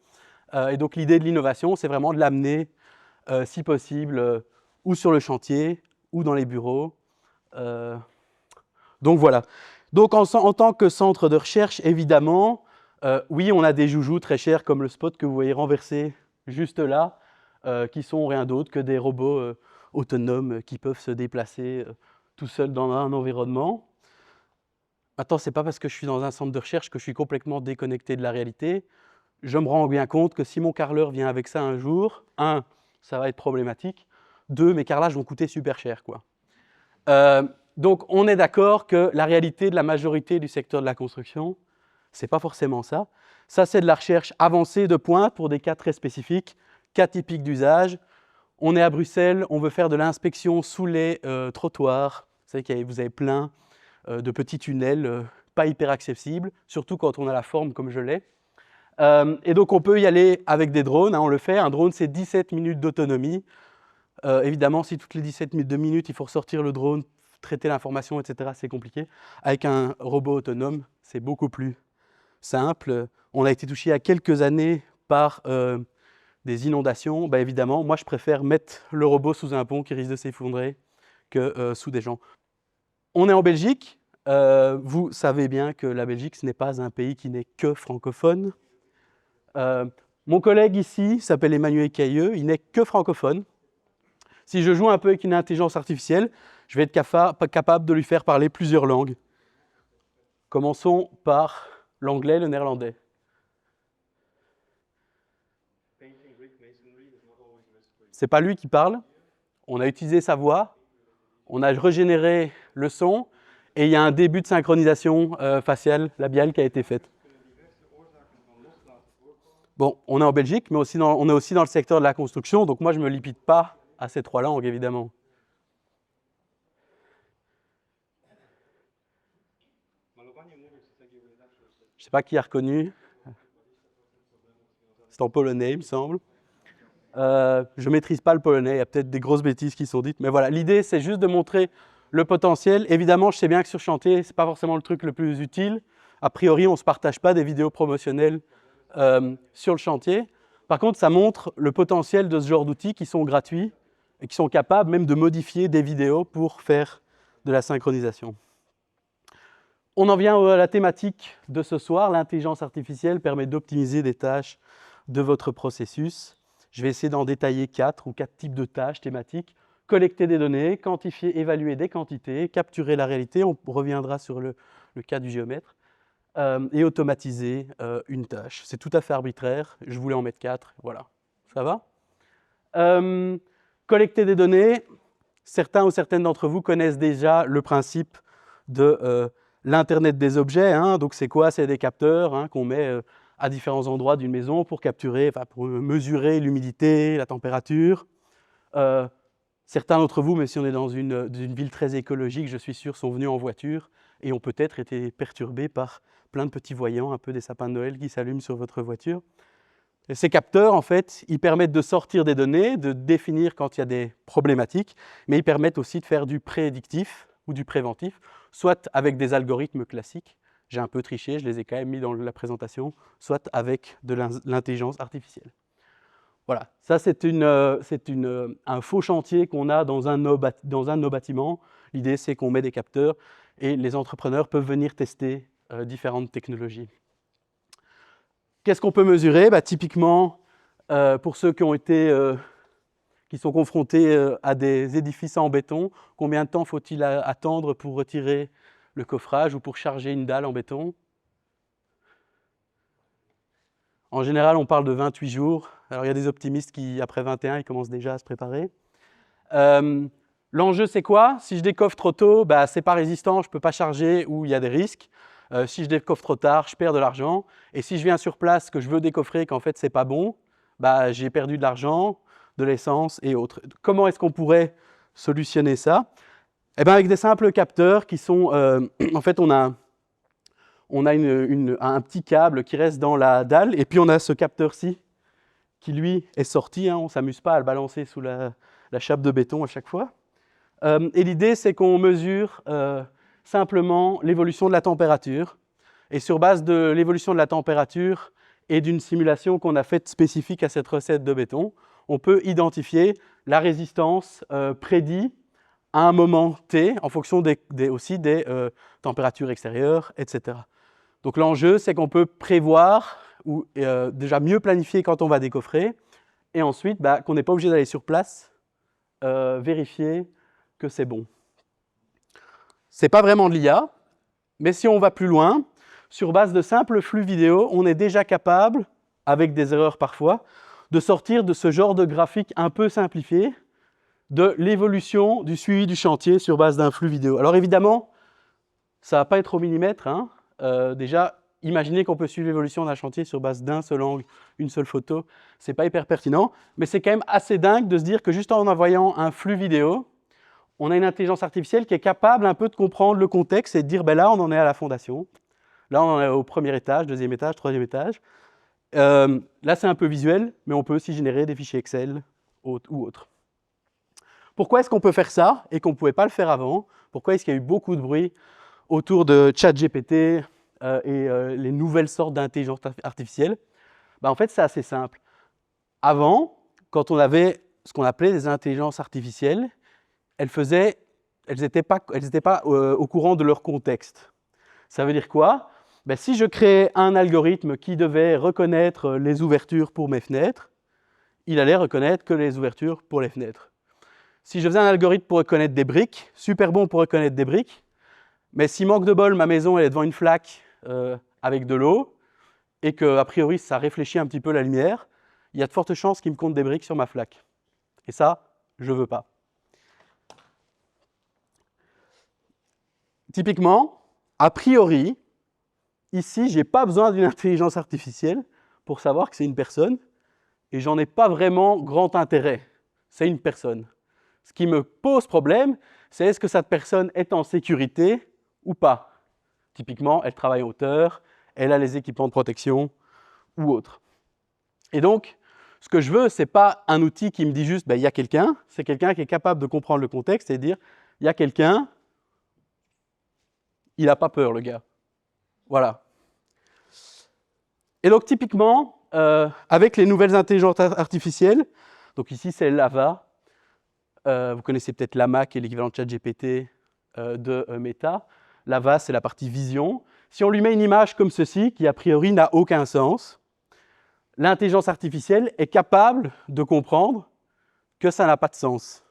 Speaker 3: Et donc, l'idée de l'innovation, c'est vraiment de l'amener, si possible, ou sur le chantier, ou dans les bureaux. Donc, voilà. Donc, en tant que centre de recherche, évidemment, oui, on a des joujoux très chers comme le spot que vous voyez renversé juste là, qui sont rien d'autre que des robots autonomes qui peuvent se déplacer tout seul dans un environnement. Maintenant, ce n'est pas parce que je suis dans un centre de recherche que je suis complètement déconnecté de la réalité. Je me rends bien compte que si mon carreleur vient avec ça un jour, ça va être problématique. 2, mes carrelages vont coûter super cher, quoi. Donc, on est d'accord que la réalité de la majorité du secteur de la construction, ce n'est pas forcément ça. Ça, c'est de la recherche avancée de pointe pour des cas très spécifiques, cas typiques d'usage. On est à Bruxelles, on veut faire de l'inspection sous les trottoirs. Vous savez que vous avez plein de petits tunnels pas hyper accessibles, surtout quand on a la forme comme je l'ai. Et donc, on peut y aller avec des drones, hein, on le fait. Un drone, c'est 17 minutes d'autonomie. Évidemment, si toutes les 17 minutes, il faut ressortir le drone, traiter l'information, etc., c'est compliqué. Avec un robot autonome, c'est beaucoup plus simple. On a été touché il y a quelques années par des inondations. Bah, évidemment, moi, je préfère mettre le robot sous un pont qui risque de s'effondrer que sous des gens. On est en Belgique. Vous savez bien que la Belgique, ce n'est pas un pays qui n'est que francophone. Mon collègue ici s'appelle Emmanuel Cailleux, il n'est que francophone. Si je joue un peu avec une intelligence artificielle, je vais être capable de lui faire parler plusieurs langues. Commençons par l'anglais, le néerlandais. C'est pas lui qui parle. On a utilisé sa voix, on a régénéré le son, et il y a un début de synchronisation faciale, labiale qui a été faite. Bon, on est en Belgique, mais on est aussi dans le secteur de la construction, donc moi je ne me limite pas à ces 3 langues, évidemment. Je ne sais pas qui a reconnu. C'est en polonais, il me semble. Je ne maîtrise pas le polonais, il y a peut-être des grosses bêtises qui sont dites, mais voilà, l'idée c'est juste de montrer le potentiel. Évidemment, je sais bien que sur chantier, ce n'est pas forcément le truc le plus utile. A priori, on ne se partage pas des vidéos promotionnelles sur le chantier. Par contre, ça montre le potentiel de ce genre d'outils qui sont gratuits et qui sont capables même de modifier des vidéos pour faire de la synchronisation. On en vient à la thématique de ce soir. L'intelligence artificielle permet d'optimiser des tâches de votre processus. Je vais essayer d'en détailler 4 types de tâches thématiques. Collecter des données, quantifier, évaluer des quantités, capturer la réalité, on reviendra sur le cas du géomètre, et automatiser une tâche. C'est tout à fait arbitraire, je voulais en mettre 4, voilà. Ça va ? Collecter des données, certains ou certaines d'entre vous connaissent déjà le principe de l'Internet des objets, hein. Donc c'est quoi ? C'est des capteurs hein, qu'on met à différents endroits d'une maison pour pour mesurer l'humidité, la température. Certains d'entre vous, mais si on est dans une ville très écologique, je suis sûr, sont venus en voiture et ont peut-être été perturbés par plein de petits voyants, un peu des sapins de Noël qui s'allument sur votre voiture. Et ces capteurs, en fait, ils permettent de sortir des données, de définir quand il y a des problématiques, mais ils permettent aussi de faire du prédictif ou du préventif, soit avec des algorithmes classiques, j'ai un peu triché, je les ai quand même mis dans la présentation, soit avec de l'intelligence artificielle. Voilà, ça c'est un faux chantier qu'on a dans un de nos bâtiments. L'idée c'est qu'on met des capteurs et les entrepreneurs peuvent venir tester différentes technologies. Qu'est-ce qu'on peut mesurer ? Typiquement, pour ceux qui sont confrontés à des édifices en béton, combien de temps faut-il attendre pour retirer le coffrage ou pour charger une dalle en béton ? En général, on parle de 28 jours. Alors, il y a des optimistes qui, après 21, ils commencent déjà à se préparer. L'enjeu, c'est quoi ? Si je décoffre trop tôt, c'est pas résistant, je ne peux pas charger ou il y a des risques. Si je décoffre trop tard, je perds de l'argent. Et si je viens sur place, que je veux décoffrer, qu'en fait, c'est pas bon, j'ai perdu de l'argent, de l'essence et autres. Comment est-ce qu'on pourrait solutionner ça ? Avec des simples capteurs qui sont... en fait, on a un petit câble qui reste dans la dalle, et puis on a ce capteur-ci qui, lui, est sorti. Hein, on ne s'amuse pas à le balancer sous la chape de béton à chaque fois. Et l'idée, c'est qu'on mesure simplement l'évolution de la température. Et sur base de l'évolution de la température et d'une simulation qu'on a faite spécifique à cette recette de béton, on peut identifier la résistance prédite à un moment T, en fonction aussi des températures extérieures, etc. Donc l'enjeu, c'est qu'on peut prévoir ou déjà mieux planifier quand on va décoffrer, et ensuite qu'on n'est pas obligé d'aller sur place, vérifier que c'est bon. c'est pas vraiment de l'IA, mais si on va plus loin, sur base de simples flux vidéo, on est déjà capable, avec des erreurs parfois, de sortir de ce genre de graphique un peu simplifié de l'évolution du suivi du chantier sur base d'un flux vidéo. Alors évidemment, ça ne va pas être au millimètre. Hein. Déjà, imaginez qu'on peut suivre l'évolution d'un chantier sur base d'un seul angle, une seule photo, ce n'est pas hyper pertinent, mais c'est quand même assez dingue de se dire que juste en envoyant un flux vidéo, on a une intelligence artificielle qui est capable un peu de comprendre le contexte et de dire, ben là, on en est à la fondation, là, on en est au premier étage, deuxième étage, troisième étage. Là, c'est un peu visuel, mais on peut aussi générer des fichiers Excel ou autres. Pourquoi est-ce qu'on peut faire ça et qu'on ne pouvait pas le faire avant? Pourquoi est-ce qu'il y a eu beaucoup de bruit autour de ChatGPT et les nouvelles sortes d'intelligence artificielle? Ben, en fait, c'est assez simple. Avant, quand on avait ce qu'on appelait des intelligences artificielles, elles n'étaient pas au courant de leur contexte. Ça veut dire quoi? Ben, si je créais un algorithme qui devait reconnaître les ouvertures pour mes fenêtres, il allait reconnaître que les ouvertures pour les fenêtres. Si je faisais un algorithme pour reconnaître des briques, super bon pour reconnaître des briques, mais si manque de bol, ma maison elle est devant une flaque avec de l'eau, et qu'a priori ça réfléchit un petit peu la lumière, il y a de fortes chances qu'il me compte des briques sur ma flaque. Et ça, je ne veux pas. Typiquement, a priori, ici, je n'ai pas besoin d'une intelligence artificielle pour savoir que c'est une personne, et j'en ai pas vraiment grand intérêt. C'est une personne. Ce qui me pose problème, c'est est-ce que cette personne est en sécurité ou pas. Typiquement, elle travaille en hauteur, elle a les équipements de protection ou autre. Et donc, ce que je veux, ce n'est pas un outil qui me dit juste ben, « il y a quelqu'un », c'est quelqu'un qui est capable de comprendre le contexte et de dire « il y a quelqu'un, il n'a pas peur, le gars ». Voilà. Et donc, typiquement, avec les nouvelles intelligences artificielles, donc ici, c'est Lava. Vous connaissez peut-être Llama, qui est l'équivalent de ChatGPT de Meta. Lava, c'est la partie vision. Si on lui met une image comme ceci, qui a priori n'a aucun sens, l'intelligence artificielle est capable de comprendre que ça n'a pas de sens.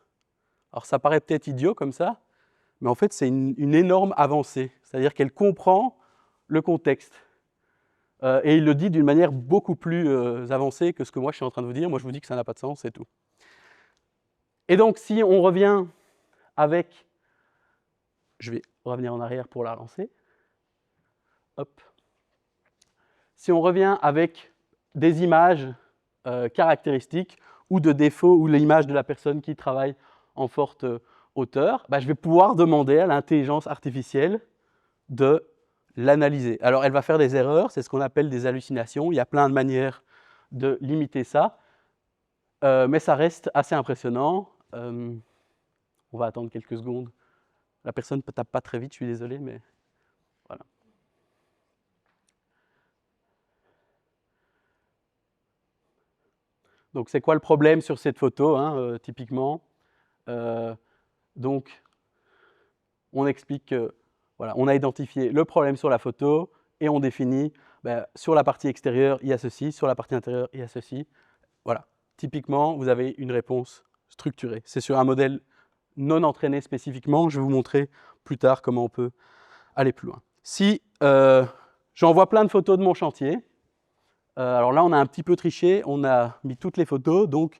Speaker 3: Alors ça paraît peut-être idiot comme ça, mais en fait c'est une énorme avancée. C'est-à-dire qu'elle comprend le contexte. Et il le dit d'une manière beaucoup plus avancée que ce que moi je suis en train de vous dire. Moi je vous dis que ça n'a pas de sens, c'est tout. Et donc si on revient avec... Je vais revenir en arrière pour la lancer. Hop. Si on revient avec des images caractéristiques ou de défauts ou l'image de la personne qui travaille en forte hauteur, je vais pouvoir demander à l'intelligence artificielle de l'analyser. Alors elle va faire des erreurs, c'est ce qu'on appelle des hallucinations. Il y a plein de manières de limiter ça, mais ça reste assez impressionnant. On va attendre quelques secondes. La personne ne tape pas très vite, je suis désolé, mais voilà. Donc, c'est quoi le problème sur cette photo, hein, typiquement donc, on explique que, voilà, on a identifié le problème sur la photo et on définit, sur la partie extérieure, il y a ceci, sur la partie intérieure, il y a ceci. Voilà. Typiquement, vous avez une réponse structurée. C'est sur un modèle non entraîné spécifiquement. Je vais vous montrer plus tard comment on peut aller plus loin. Si j'envoie plein de photos de mon chantier, alors là, on a un petit peu triché, on a mis toutes les photos, donc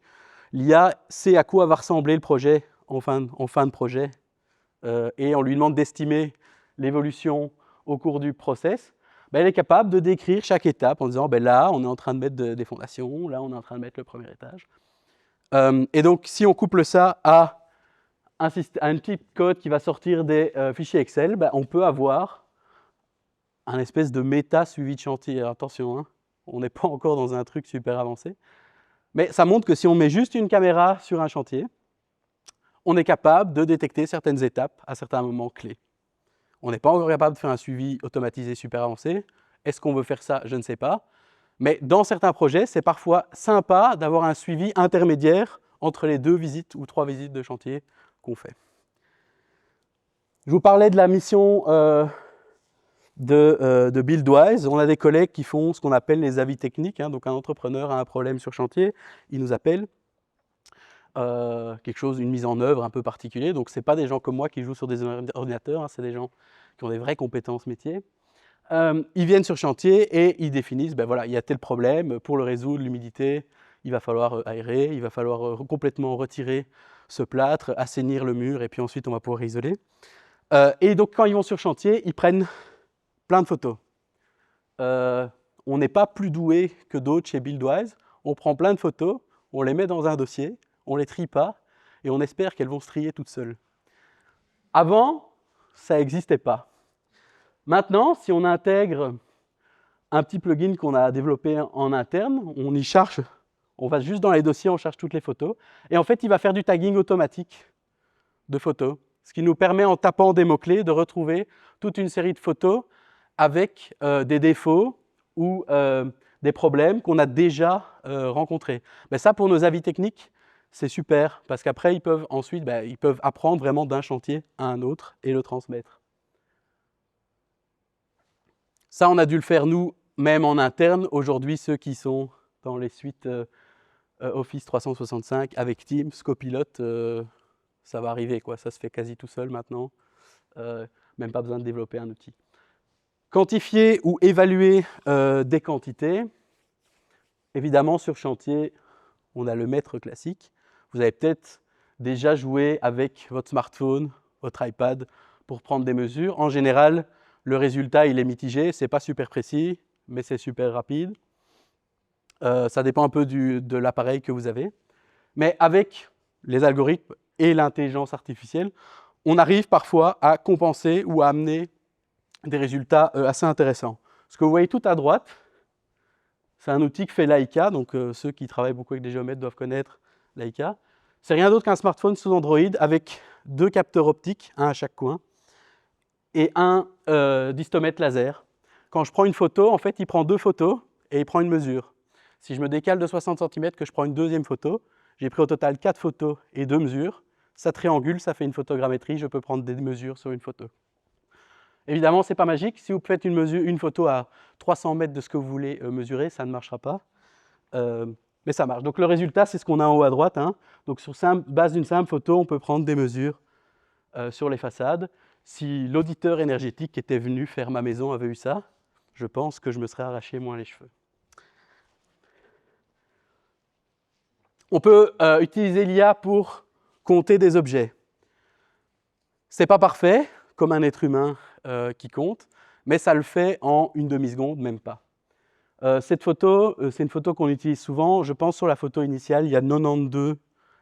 Speaker 3: l'IA sait à quoi va ressembler le projet en fin de projet, et on lui demande d'estimer l'évolution au cours du process. Elle est capable de décrire chaque étape en disant là, on est en train de mettre des fondations, là, on est en train de mettre le premier étage. Et donc, si on couple ça à un petit code qui va sortir des fichiers Excel, on peut avoir un espèce de méta suivi de chantier. Attention, hein, on n'est pas encore dans un truc super avancé. Mais ça montre que si on met juste une caméra sur un chantier, on est capable de détecter certaines étapes à certains moments clés. On n'est pas encore capable de faire un suivi automatisé super avancé. Est-ce qu'on veut faire ça? Je ne sais pas. Mais dans certains projets, c'est parfois sympa d'avoir un suivi intermédiaire entre les 2 visites ou 3 visites de chantier qu'on fait. Je vous parlais de la mission de Buildwise. On a des collègues qui font ce qu'on appelle les avis techniques. Donc un entrepreneur a un problème sur chantier, il nous appelle. quelque chose, une mise en œuvre un peu particulière. Donc, ce n'est pas des gens comme moi qui jouent sur des ordinateurs, hein, c'est des gens qui ont des vraies compétences métiers. Ils viennent sur chantier et ils définissent, ben voilà, il y a tel problème, pour le résoudre, l'humidité, il va falloir aérer, il va falloir complètement retirer ce plâtre, assainir le mur et puis ensuite on va pouvoir isoler. Et donc quand ils vont sur chantier, ils prennent plein de photos. On n'est pas plus doué que d'autres chez Buildwise, on prend plein de photos, on les met dans un dossier, on les trie pas et on espère qu'elles vont se trier toutes seules. Avant, ça n'existait pas. Maintenant, si on intègre un petit plugin qu'on a développé en interne, on y charge, on va juste dans les dossiers, on charge toutes les photos, et en fait, il va faire du tagging automatique de photos, ce qui nous permet, en tapant des mots-clés, de retrouver toute une série de photos avec des défauts ou des problèmes qu'on a déjà rencontrés. Mais ça, pour nos avis techniques, c'est super, parce qu'après, ils peuvent ensuite ils peuvent apprendre vraiment d'un chantier à un autre et le transmettre. Ça, on a dû le faire nous, même en interne. Aujourd'hui, ceux qui sont dans les suites Office 365 avec Teams, Copilot, ça va arriver, quoi. Ça se fait quasi tout seul maintenant. Même pas besoin de développer un outil. Quantifier ou évaluer des quantités. Évidemment, sur chantier, on a le mètre classique. Vous avez peut-être déjà joué avec votre smartphone, votre iPad, pour prendre des mesures. En général, le résultat, il est mitigé. Ce n'est pas super précis, mais c'est super rapide. Ça dépend un peu de l'appareil que vous avez. Mais avec les algorithmes et l'intelligence artificielle, on arrive parfois à compenser ou à amener des résultats assez intéressants. Ce que vous voyez tout à droite, c'est un outil que fait Leica. Donc ceux qui travaillent beaucoup avec des géomètres doivent connaître Leica. C'est rien d'autre qu'un smartphone sous Android avec 2 capteurs optiques, un à chaque coin, et un distomètre laser. Quand je prends une photo, en fait, il prend 2 photos et il prend une mesure. Si je me décale de 60 cm, que je prends une deuxième photo, j'ai pris au total 4 photos et 2 mesures. Ça triangule, ça fait une photogrammétrie, je peux prendre des mesures sur une photo. Évidemment, ce n'est pas magique. Si vous faites une photo à 300 mètres de ce que vous voulez mesurer, ça ne marchera pas. Mais ça marche. Donc le résultat, c'est ce qu'on a en haut à droite. Hein. Donc sur base d'une simple photo, on peut prendre des mesures sur les façades. Si l'auditeur énergétique qui était venu faire ma maison avait eu ça, je pense que je me serais arraché moins les cheveux. On peut utiliser l'IA pour compter des objets. Ce n'est pas parfait, comme un être humain qui compte, mais ça le fait en une demi-seconde, même pas. Cette photo, c'est une photo qu'on utilise souvent. Je pense sur la photo initiale, il y a 92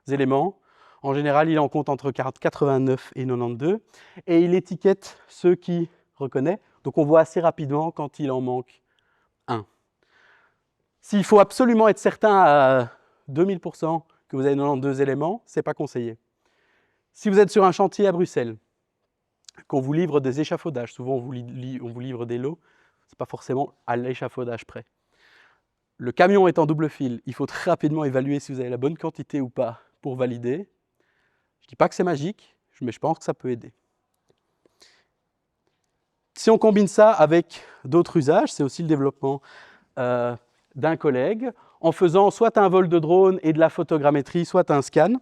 Speaker 3: éléments. En général, il en compte entre 89 et 92. Et il étiquette ceux qu'il reconnaît. Donc on voit assez rapidement quand il en manque un. S'il faut absolument être certain à 2000% que vous avez 92 éléments, ce n'est pas conseillé. Si vous êtes sur un chantier à Bruxelles, qu'on vous livre des échafaudages, souvent on vous livre des lots, ce n'est pas forcément à l'échafaudage près. Le camion est en double fil, il faut très rapidement évaluer si vous avez la bonne quantité ou pas pour valider. Je ne dis pas que c'est magique, mais je pense que ça peut aider. Si on combine ça avec d'autres usages, c'est aussi le développement d'un collègue, en faisant soit un vol de drone et de la photogrammétrie, soit un scan.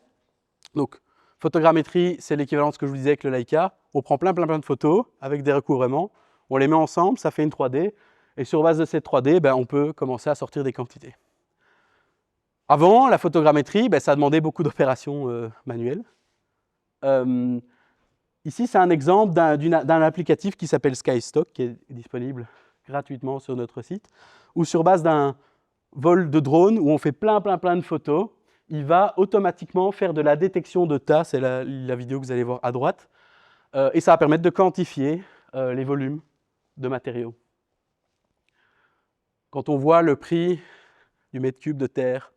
Speaker 3: Donc, photogrammétrie, c'est l'équivalent de ce que je vous disais avec le Leica. On prend plein de photos avec des recouvrements, on les met ensemble, ça fait une 3D, et sur base de cette 3D, on peut commencer à sortir des quantités. Avant, la photogrammétrie, ça demandait beaucoup d'opérations manuelles. Ici, c'est un exemple d'un applicatif qui s'appelle SkyStock, qui est disponible gratuitement sur notre site, où sur base d'un vol de drone, où on fait plein de photos, il va automatiquement faire de la détection de tas, c'est la vidéo que vous allez voir à droite, et ça va permettre de quantifier les volumes de matériaux. Quand on voit le prix du mètre cube de terre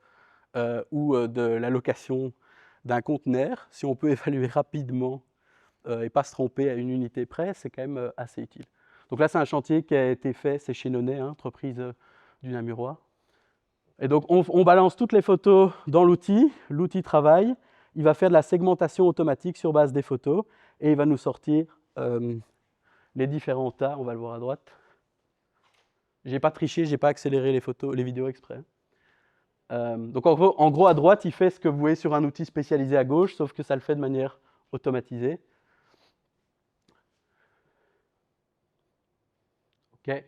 Speaker 3: ou de la location d'un conteneur, si on peut évaluer rapidement et pas se tromper à une unité près, c'est quand même assez utile. Donc là, c'est un chantier qui a été fait, c'est chez Nonnet, entreprise du Namurois. Et donc, on balance toutes les photos dans l'outil travaille, il va faire de la segmentation automatique sur base des photos, et il va nous sortir les différents tas, on va le voir à droite. Je n'ai pas triché, je n'ai pas accéléré les vidéos exprès. Donc en gros, à droite, il fait ce que vous voyez sur un outil spécialisé à gauche, sauf que ça le fait de manière automatisée. OK.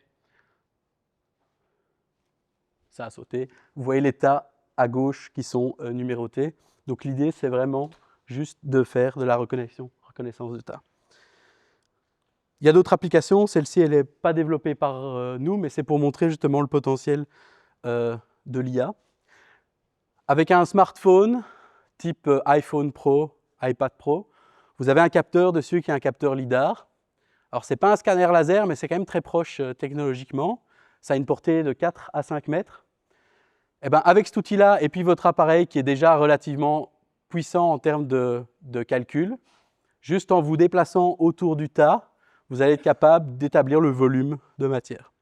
Speaker 3: Ça a sauté. Vous voyez les tas à gauche qui sont numérotés. Donc l'idée, c'est vraiment juste de faire de la reconnaissance de tas. Il y a d'autres applications. Celle-ci, elle n'est pas développée par nous, mais c'est pour montrer justement le potentiel de l'IA. Avec un smartphone type iPhone Pro, iPad Pro, vous avez un capteur dessus qui est un capteur LiDAR. Alors, ce n'est pas un scanner laser, mais c'est quand même très proche technologiquement. Ça a une portée de 4 à 5 mètres. Et ben, avec cet outil-là, et puis votre appareil qui est déjà relativement puissant en termes de calcul, juste en vous déplaçant autour du tas, vous allez être capable d'établir le volume de matière.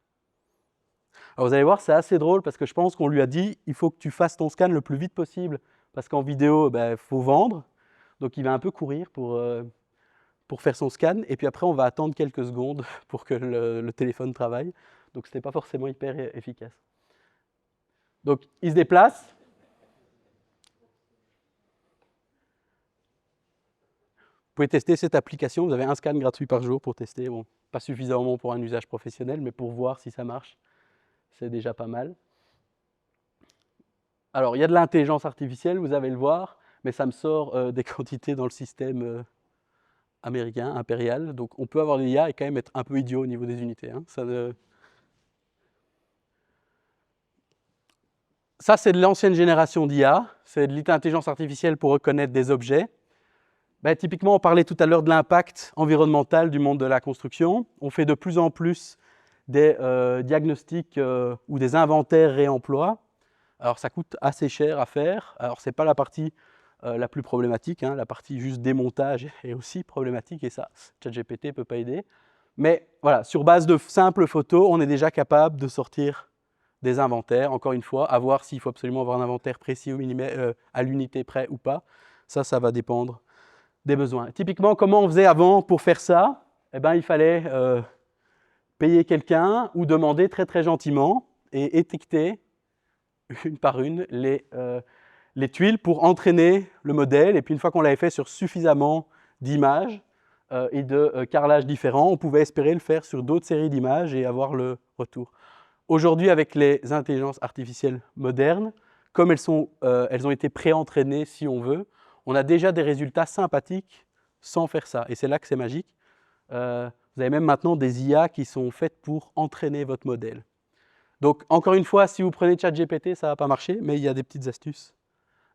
Speaker 3: Alors vous allez voir, c'est assez drôle parce que je pense qu'on lui a dit il faut que tu fasses ton scan le plus vite possible parce qu'en vidéo, il faut vendre. Donc il va un peu courir pour faire son scan et puis après on va attendre quelques secondes pour que le téléphone travaille. Donc ce n'était pas forcément hyper efficace. Donc il se déplace. Vous pouvez tester cette application, vous avez un scan gratuit par jour pour tester. Bon, pas suffisamment pour un usage professionnel, mais pour voir si ça marche, c'est déjà pas mal. Alors, il y a de l'intelligence artificielle, vous allez le voir, mais ça me sort des quantités dans le système américain, impérial. Donc, on peut avoir de l'IA et quand même être un peu idiot au niveau des unités. Hein. Ça, c'est de l'ancienne génération d'IA. C'est de l'intelligence artificielle pour reconnaître des objets. Typiquement, on parlait tout à l'heure de l'impact environnemental du monde de la construction. On fait de plus en plus des diagnostics ou des inventaires réemploi. Alors, ça coûte assez cher à faire. Alors, ce n'est pas la partie la plus problématique. Hein. La partie juste démontage est aussi problématique et ça, ChatGPT ne peut pas aider. Mais voilà, sur base de simples photos, on est déjà capable de sortir des inventaires. Encore une fois, à voir s'il faut absolument avoir un inventaire précis à l'unité près ou pas. Ça va dépendre des besoins. Typiquement, comment on faisait avant pour faire ça? Il fallait payer quelqu'un ou demander très très gentiment et étiqueter une par une les tuiles pour entraîner le modèle. Et puis une fois qu'on l'avait fait sur suffisamment d'images et de carrelages différents, on pouvait espérer le faire sur d'autres séries d'images et avoir le retour. Aujourd'hui, avec les intelligences artificielles modernes, comme elles ont été pré-entraînées si on veut, on a déjà des résultats sympathiques sans faire ça. Et c'est là que c'est magique. Vous avez même maintenant des IA qui sont faites pour entraîner votre modèle. Donc, encore une fois, si vous prenez ChatGPT, ça ne va pas marcher, mais il y a des petites astuces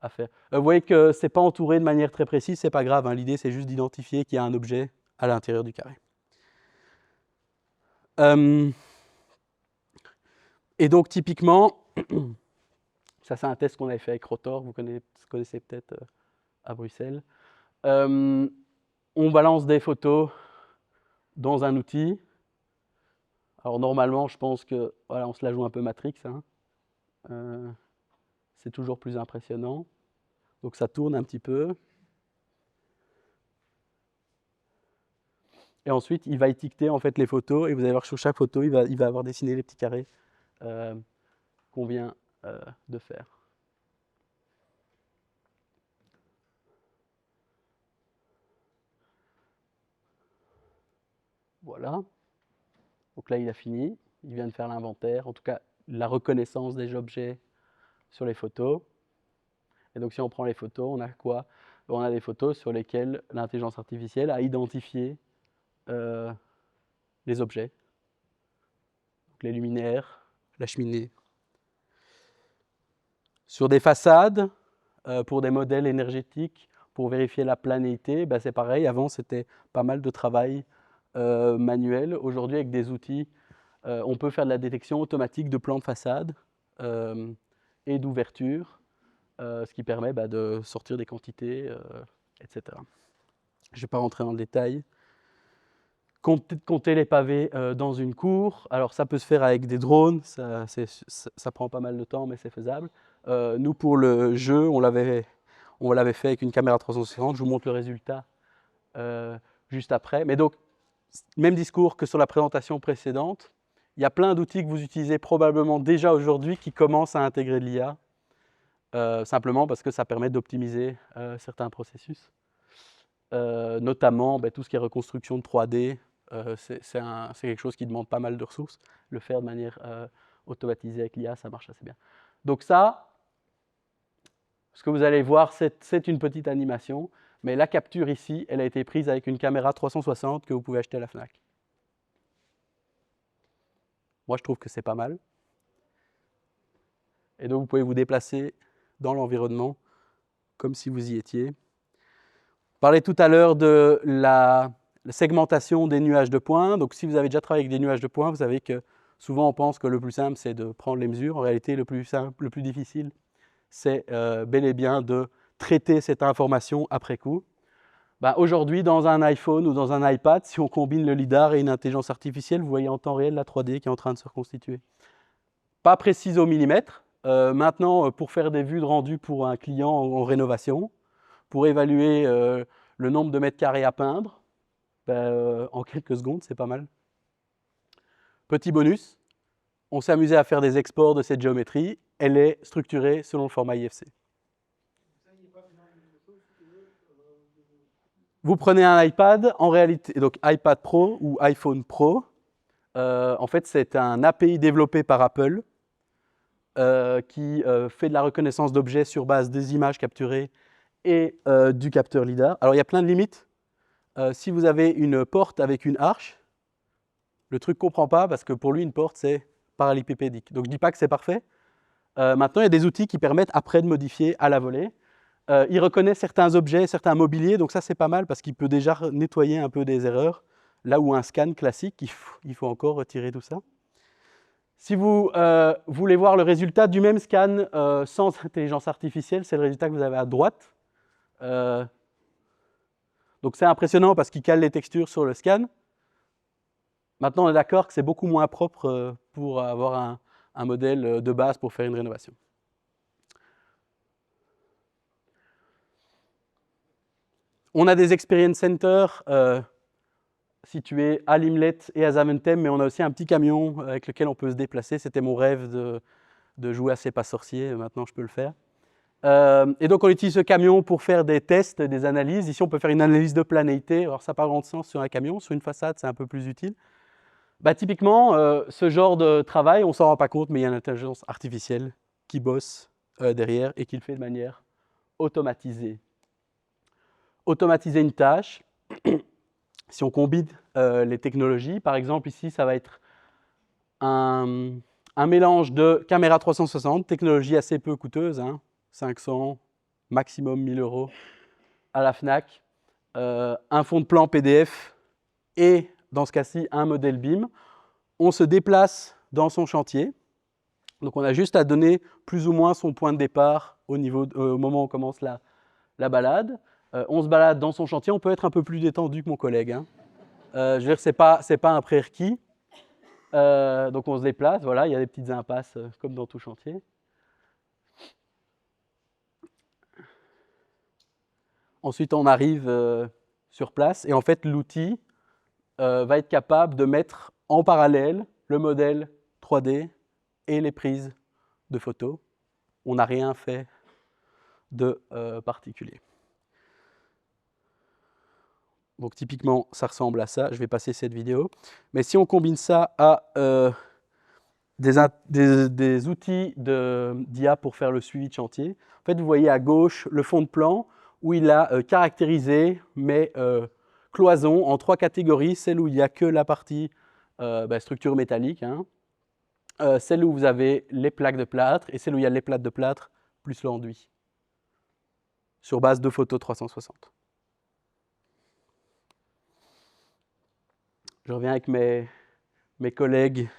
Speaker 3: à faire. Vous voyez que ce n'est pas entouré de manière très précise, ce n'est pas grave. Hein. L'idée, c'est juste d'identifier qu'il y a un objet à l'intérieur du carré. Et donc, typiquement, ça c'est un test qu'on avait fait avec Rotor, vous connaissez peut-être à Bruxelles. On balance des photos dans un outil. Alors normalement, je pense que voilà, on se la joue un peu Matrix. Hein. C'est toujours plus impressionnant. Donc ça tourne un petit peu. Et ensuite, il va étiqueter en fait les photos et vous allez voir que sur chaque photo, il va avoir dessiné les petits carrés qu'on vient de faire. Voilà. Donc là, il a fini. Il vient de faire l'inventaire, en tout cas la reconnaissance des objets sur les photos. Et donc si on prend les photos, on a quoi? On a des photos sur lesquelles l'intelligence artificielle a identifié les objets. Donc les luminaires, la cheminée. Sur des façades, pour des modèles énergétiques, pour vérifier la planéité, c'est pareil. Avant, c'était pas mal de travail manuel. Aujourd'hui, avec des outils, on peut faire de la détection automatique de plans de façade et d'ouverture, ce qui permet de sortir des quantités, etc. Je ne vais pas rentrer dans le détail. Compter les pavés dans une cour. Alors, ça peut se faire avec des drones. Ça prend pas mal de temps, mais c'est faisable. Nous, pour le jeu, on l'avait fait avec une caméra 360. Je vous montre le résultat juste après. Mais donc, même discours que sur la présentation précédente. Il y a plein d'outils que vous utilisez probablement déjà aujourd'hui qui commencent à intégrer de l'IA. simplement parce que ça permet d'optimiser certains processus. Notamment tout ce qui est reconstruction de 3D, c'est quelque chose qui demande pas mal de ressources. Le faire de manière automatisée avec l'IA, ça marche assez bien. Donc ça, ce que vous allez voir, c'est une petite animation, mais la capture ici, elle a été prise avec une caméra 360 que vous pouvez acheter à la Fnac. Moi, je trouve que c'est pas mal. Et donc, vous pouvez vous déplacer dans l'environnement comme si vous y étiez. On parlait tout à l'heure de la segmentation des nuages de points. Donc, si vous avez déjà travaillé avec des nuages de points, vous savez que souvent, on pense que le plus simple, c'est de prendre les mesures. En réalité, le plus simple, le plus difficile, c'est bel et bien de traiter cette information après coup. Aujourd'hui, dans un iPhone ou dans un iPad, si on combine le LiDAR et une intelligence artificielle, vous voyez en temps réel la 3D qui est en train de se reconstituer. Pas précise au millimètre. Maintenant, pour faire des vues de rendu pour un client en rénovation, pour évaluer le nombre de mètres carrés à peindre, en quelques secondes, c'est pas mal. Petit bonus, on s'est amusé à faire des exports de cette géométrie. Elle est structurée selon le format IFC. Vous prenez un iPad, en réalité, donc iPad Pro ou iPhone Pro. En fait, c'est un API développé par Apple qui fait de la reconnaissance d'objets sur base des images capturées et du capteur LiDAR. Alors, il y a plein de limites. Si vous avez une porte avec une arche, le truc ne comprend pas parce que pour lui, une porte, c'est parallélépipédique. Donc, je ne dis pas que c'est parfait. Maintenant, il y a des outils qui permettent après de modifier à la volée. Il reconnaît certains objets, certains mobiliers, donc ça c'est pas mal parce qu'il peut déjà nettoyer un peu des erreurs, là où un scan classique, il faut encore retirer tout ça. Si vous voulez voir le résultat du même scan sans intelligence artificielle, c'est le résultat que vous avez à droite. Donc c'est impressionnant parce qu'il cale les textures sur le scan. Maintenant on est d'accord que c'est beaucoup moins propre pour avoir un modèle de base pour faire une rénovation. On a des experience centers situés à Limlet et à Zaventem, mais on a aussi un petit camion avec lequel on peut se déplacer. C'était mon rêve de jouer à C'est pas sorcier, maintenant je peux le faire. Et donc on utilise ce camion pour faire des tests, des analyses. Ici on peut faire une analyse de planéité. Alors ça n'a pas grand sens sur un camion, sur une façade c'est un peu plus utile. Typiquement, ce genre de travail, on ne s'en rend pas compte, mais il y a une intelligence artificielle qui bosse derrière et qui le fait de manière automatisée. Automatiser une tâche, si on combine les technologies, par exemple ici ça va être un mélange de caméra 360, technologie assez peu coûteuse, 500, maximum 1000 € à la Fnac, un fond de plan PDF et dans ce cas-ci un modèle BIM. On se déplace dans son chantier, donc on a juste à donner plus ou moins son point de départ au moment où on commence la balade. On se balade dans son chantier, on peut être un peu plus détendu que mon collègue. Je veux dire, c'est pas un prérequis. Donc on se déplace, voilà, il y a des petites impasses comme dans tout chantier. Ensuite, on arrive sur place et en fait, l'outil va être capable de mettre en parallèle le modèle 3D et les prises de photos. On n'a rien fait de particulier. Donc typiquement, ça ressemble à ça. Je vais passer cette vidéo. Mais si on combine ça à des outils d'IA pour faire le suivi de chantier, en fait, vous voyez à gauche le fond de plan où il a caractérisé mes cloisons en 3 catégories. Celle où il n'y a que la partie structure métallique, celle où vous avez les plaques de plâtre et celle où il y a les plaques de plâtre plus l'enduit, sur base de photos 360. Je reviens avec mes collègues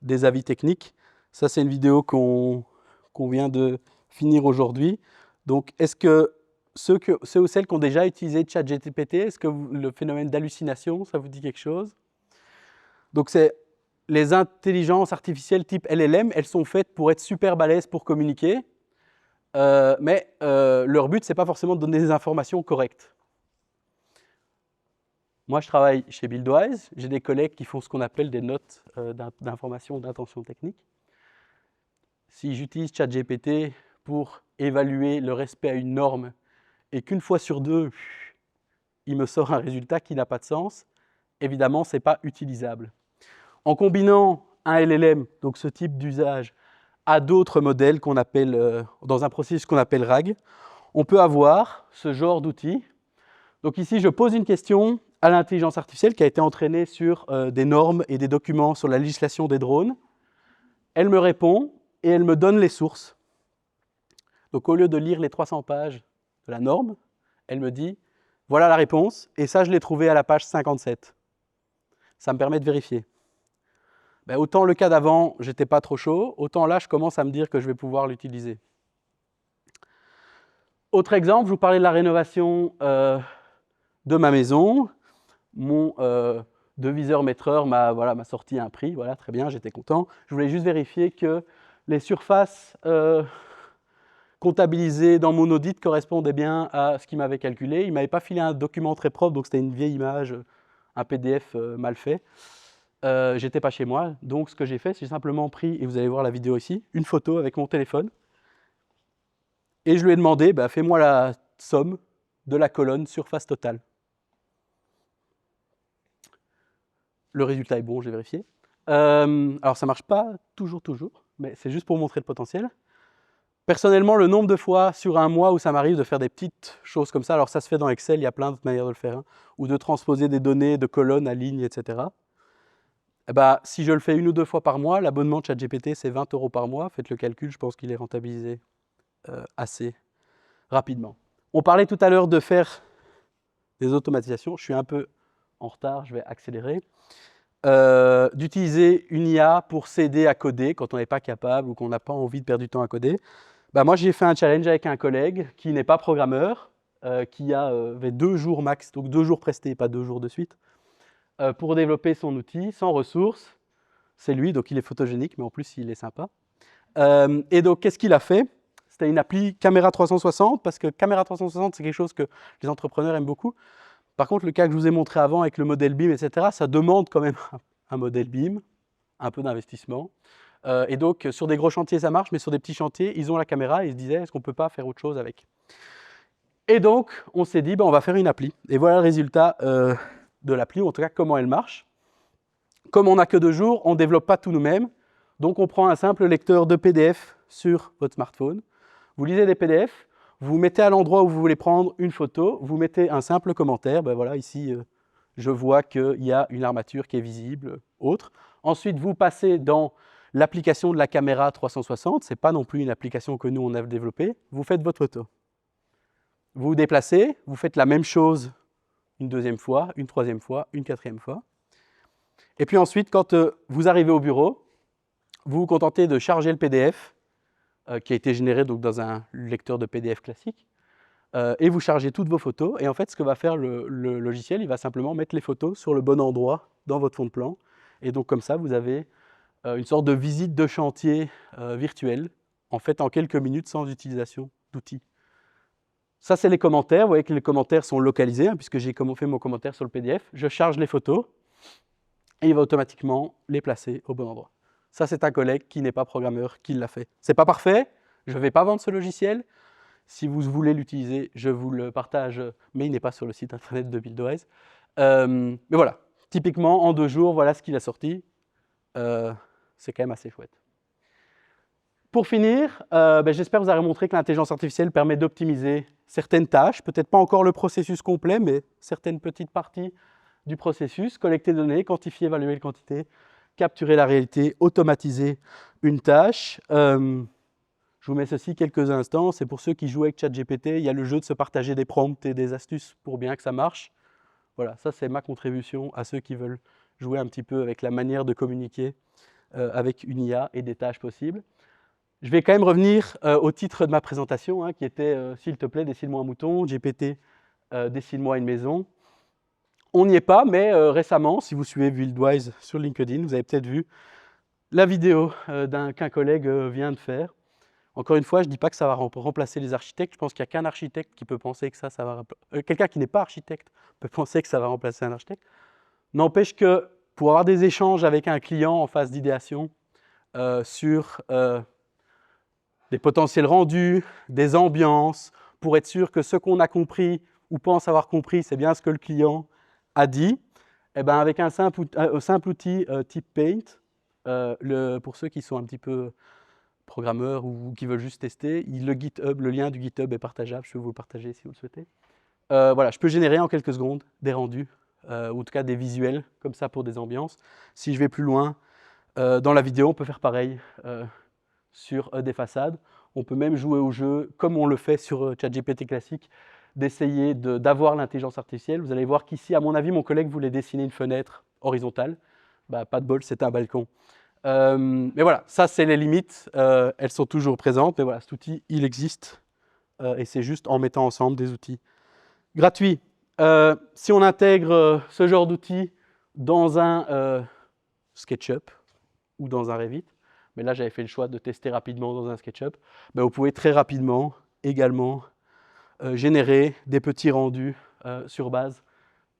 Speaker 3: des avis techniques. Ça, c'est une vidéo qu'on vient de finir aujourd'hui. Donc, est-ce que ceux ou celles qui ont déjà utilisé ChatGPT, est-ce que le phénomène d'hallucination, ça vous dit quelque chose? Donc, c'est les intelligences artificielles type LLM, elles sont faites pour être super balèzes pour communiquer, mais leur but, ce n'est pas forcément de donner des informations correctes. Moi, je travaille chez Buildwise. J'ai des collègues qui font ce qu'on appelle des notes d'information d'intention technique. Si j'utilise ChatGPT pour évaluer le respect à une norme et qu'une fois sur deux, il me sort un résultat qui n'a pas de sens, évidemment, ce n'est pas utilisable. En combinant un LLM, donc ce type d'usage, à d'autres modèles qu'on appelle, dans un processus qu'on appelle RAG, on peut avoir ce genre d'outils. Donc ici, je pose une question à l'intelligence artificielle qui a été entraînée sur des normes et des documents sur la législation des drones. Elle me répond et elle me donne les sources. Donc au lieu de lire les 300 pages de la norme, elle me dit « voilà la réponse » et ça, je l'ai trouvé à la page 57. Ça me permet de vérifier. Ben, autant le cas d'avant, j'étais pas trop chaud, autant là, je commence à me dire que je vais pouvoir l'utiliser. Autre exemple, je vous parlais de la rénovation de ma maison. Mon deviseur-maîtreur m'a sorti un prix, voilà, très bien, j'étais content. Je voulais juste vérifier que les surfaces comptabilisées dans mon audit correspondaient bien à ce qu'il m'avait calculé. Il ne m'avait pas filé un document très propre, donc c'était une vieille image, un PDF mal fait. J'étais pas chez moi, donc ce que j'ai fait, c'est simplement pris, et vous allez voir la vidéo ici, une photo avec mon téléphone, et je lui ai demandé, bah, fais-moi la somme de la colonne surface totale. Le résultat est bon, j'ai vérifié. Alors ça marche pas toujours, mais c'est juste pour montrer le potentiel. Personnellement, le nombre de fois sur un mois où ça m'arrive de faire des petites choses comme ça, alors ça se fait dans Excel, il y a plein d'autres manières de le faire, hein, ou de transposer des données de colonnes à lignes, etc. Eh ben, si je le fais 1 ou 2 fois par mois, l'abonnement de ChatGPT, c'est 20 € par mois. Faites le calcul, je pense qu'il est rentabilisé assez rapidement. On parlait tout à l'heure de faire des automatisations. Je suis un peu en retard, je vais accélérer. D'utiliser une IA pour s'aider à coder quand on n'est pas capable ou qu'on n'a pas envie de perdre du temps à coder. Ben, moi, j'ai fait un challenge avec un collègue qui n'est pas programmeur, qui avait 2 jours max, donc 2 jours prestés, pas 2 jours de suite, pour développer son outil sans ressources. C'est lui, donc il est photogénique, mais en plus il est sympa. Et donc qu'est-ce qu'il a fait? C'était une appli Caméra 360, parce que Caméra 360, c'est quelque chose que les entrepreneurs aiment beaucoup. Par contre, le cas que je vous ai montré avant avec le modèle BIM, etc., ça demande quand même un modèle BIM, un peu d'investissement. Et donc sur des gros chantiers, ça marche, mais sur des petits chantiers, ils ont la caméra et ils se disaient, est-ce qu'on ne peut pas faire autre chose avec? Et donc, on s'est dit, ben, on va faire une appli. Et voilà le résultat de l'appli, ou en tout cas comment elle marche. Comme on n'a que 2 jours, on ne développe pas tout nous-mêmes. Donc on prend un simple lecteur de PDF sur votre smartphone. Vous lisez des PDF, vous mettez à l'endroit où vous voulez prendre une photo, vous mettez un simple commentaire. Ben voilà, ici, je vois qu'il y a une armature qui est visible, autre. Ensuite, vous passez dans l'application de la caméra 360. Ce n'est pas non plus une application que nous, on a développée. Vous faites votre photo. Vous vous déplacez, vous faites la même chose une 2e fois, une 3e fois, une 4e fois. Et puis ensuite, quand vous arrivez au bureau, vous vous contentez de charger le PDF qui a été généré donc, dans un lecteur de PDF classique et vous chargez toutes vos photos. Et en fait, ce que va faire le logiciel, il va simplement mettre les photos sur le bon endroit dans votre fond de plan. Et donc comme ça, vous avez une sorte de visite de chantier virtuel, en fait en quelques minutes sans utilisation d'outils. Ça, c'est les commentaires. Vous voyez que les commentaires sont localisés, hein, puisque j'ai fait mon commentaire sur le PDF. Je charge les photos et il va automatiquement les placer au bon endroit. Ça, c'est un collègue qui n'est pas programmeur qui l'a fait. Ce n'est pas parfait, je ne vais pas vendre ce logiciel. Si vous voulez l'utiliser, je vous le partage, mais il n'est pas sur le site internet de Buildwise. Mais voilà, typiquement, en 2 jours, voilà ce qu'il a sorti. C'est quand même assez chouette. Pour finir, j'espère vous avoir montré que l'intelligence artificielle permet d'optimiser certaines tâches, peut-être pas encore le processus complet, mais certaines petites parties du processus, collecter des données, quantifier, évaluer les quantités, capturer la réalité, automatiser une tâche. Je vous mets ceci quelques instants, c'est pour ceux qui jouent avec ChatGPT, il y a le jeu de se partager des prompts et des astuces pour bien que ça marche. Voilà, ça c'est ma contribution à ceux qui veulent jouer un petit peu avec la manière de communiquer avec une IA et des tâches possibles. Je vais quand même revenir au titre de ma présentation, hein, qui était s'il te plaît, dessine-moi un mouton, GPT, dessine-moi une maison. On n'y est pas, mais récemment, si vous suivez Buildwise sur LinkedIn, vous avez peut-être vu la vidéo qu'un collègue vient de faire. Encore une fois, je ne dis pas que ça va remplacer les architectes. Je pense qu'il n'y a qu'un architecte qui peut penser que ça va... quelqu'un qui n'est pas architecte peut penser que ça va remplacer un architecte. N'empêche que pour avoir des échanges avec un client en phase d'idéation sur des potentiels rendus, des ambiances, pour être sûr que ce qu'on a compris ou pense avoir compris, c'est bien ce que le client a dit. Et ben avec un simple outil type Paint, pour ceux qui sont un petit peu programmeurs ou qui veulent juste tester, le lien du GitHub est partageable, je peux vous le partager si vous le souhaitez. Voilà, je peux générer en quelques secondes des rendus, ou en tout cas des visuels, comme ça pour des ambiances. Si je vais plus loin, dans la vidéo, on peut faire pareil sur des façades. On peut même jouer au jeu, comme on le fait sur ChatGPT classique, d'essayer d'avoir l'intelligence artificielle. Vous allez voir qu'ici, à mon avis, mon collègue voulait dessiner une fenêtre horizontale. Bah, pas de bol, c'est un balcon. Mais voilà, ça, c'est les limites. Elles sont toujours présentes, mais voilà, cet outil, il existe. Et c'est juste en mettant ensemble des outils gratuits. Si on intègre ce genre d'outils dans un SketchUp ou dans un Revit, mais là, j'avais fait le choix de tester rapidement dans un SketchUp, ben, vous pouvez très rapidement également générer des petits rendus sur base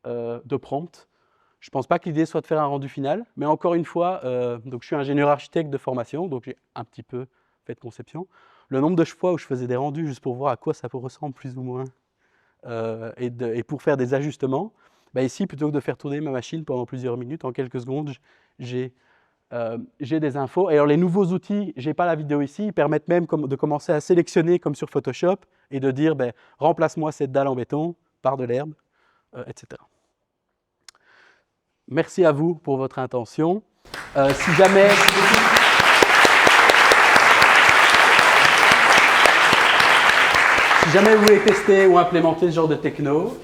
Speaker 3: de prompts. Je ne pense pas que l'idée soit de faire un rendu final, mais encore une fois, donc je suis ingénieur architecte de formation, donc j'ai un petit peu fait de conception. Le nombre de fois où je faisais des rendus juste pour voir à quoi ça ressemble plus ou moins, et pour faire des ajustements, ben ici, plutôt que de faire tourner ma machine pendant plusieurs minutes, en quelques secondes, j'ai des infos. Et alors les nouveaux outils, je n'ai pas la vidéo ici, ils permettent même de commencer à sélectionner comme sur Photoshop et de dire ben, remplace-moi cette dalle en béton par de l'herbe, etc. Merci à vous pour votre intention. Si jamais vous voulez tester ou implémenter ce genre de techno,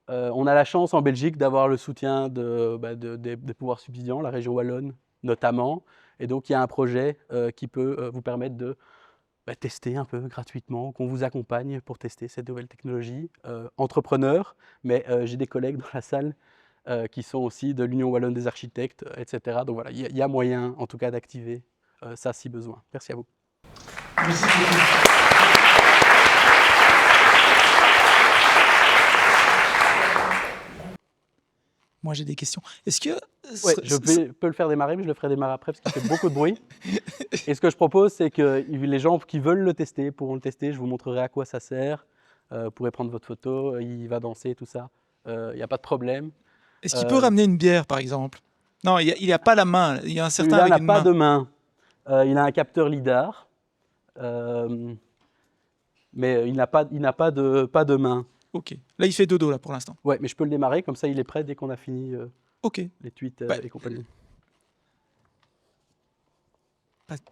Speaker 3: on a la chance en Belgique d'avoir le soutien des pouvoirs subsidiants, la région wallonne notamment. Et donc, il y a un projet qui peut vous permettre de tester un peu gratuitement, qu'on vous accompagne pour tester cette nouvelle technologie. Entrepreneurs, mais j'ai des collègues dans la salle qui sont aussi de l'Union wallonne des architectes, etc. Donc voilà, il y a moyen en tout cas d'activer ça si besoin. Merci à vous.
Speaker 1: Merci beaucoup. Moi, j'ai des questions. Est-ce que...
Speaker 3: Ouais, je peux le faire démarrer, mais je le ferai démarrer après parce qu'il fait beaucoup de bruit. Et ce que je propose, c'est que les gens qui veulent le tester pourront le tester. Je vous montrerai à quoi ça sert. Vous pourrez prendre votre photo, il va danser, tout ça. Il n'y a pas de problème.
Speaker 1: Est-ce qu'il peut ramener une bière, par exemple? Non, il n'a pas la main. Il y a un certain
Speaker 3: Celui-là
Speaker 1: avec
Speaker 3: n'a pas
Speaker 1: une
Speaker 3: de main. Il a un capteur LiDAR. Mais il n'a pas de main.
Speaker 1: Ok. Là, il fait dodo, là, pour l'instant.
Speaker 3: Ouais, mais je peux le démarrer, comme ça il est prêt dès qu'on a fini
Speaker 1: ok.
Speaker 3: les tweets et compagnie.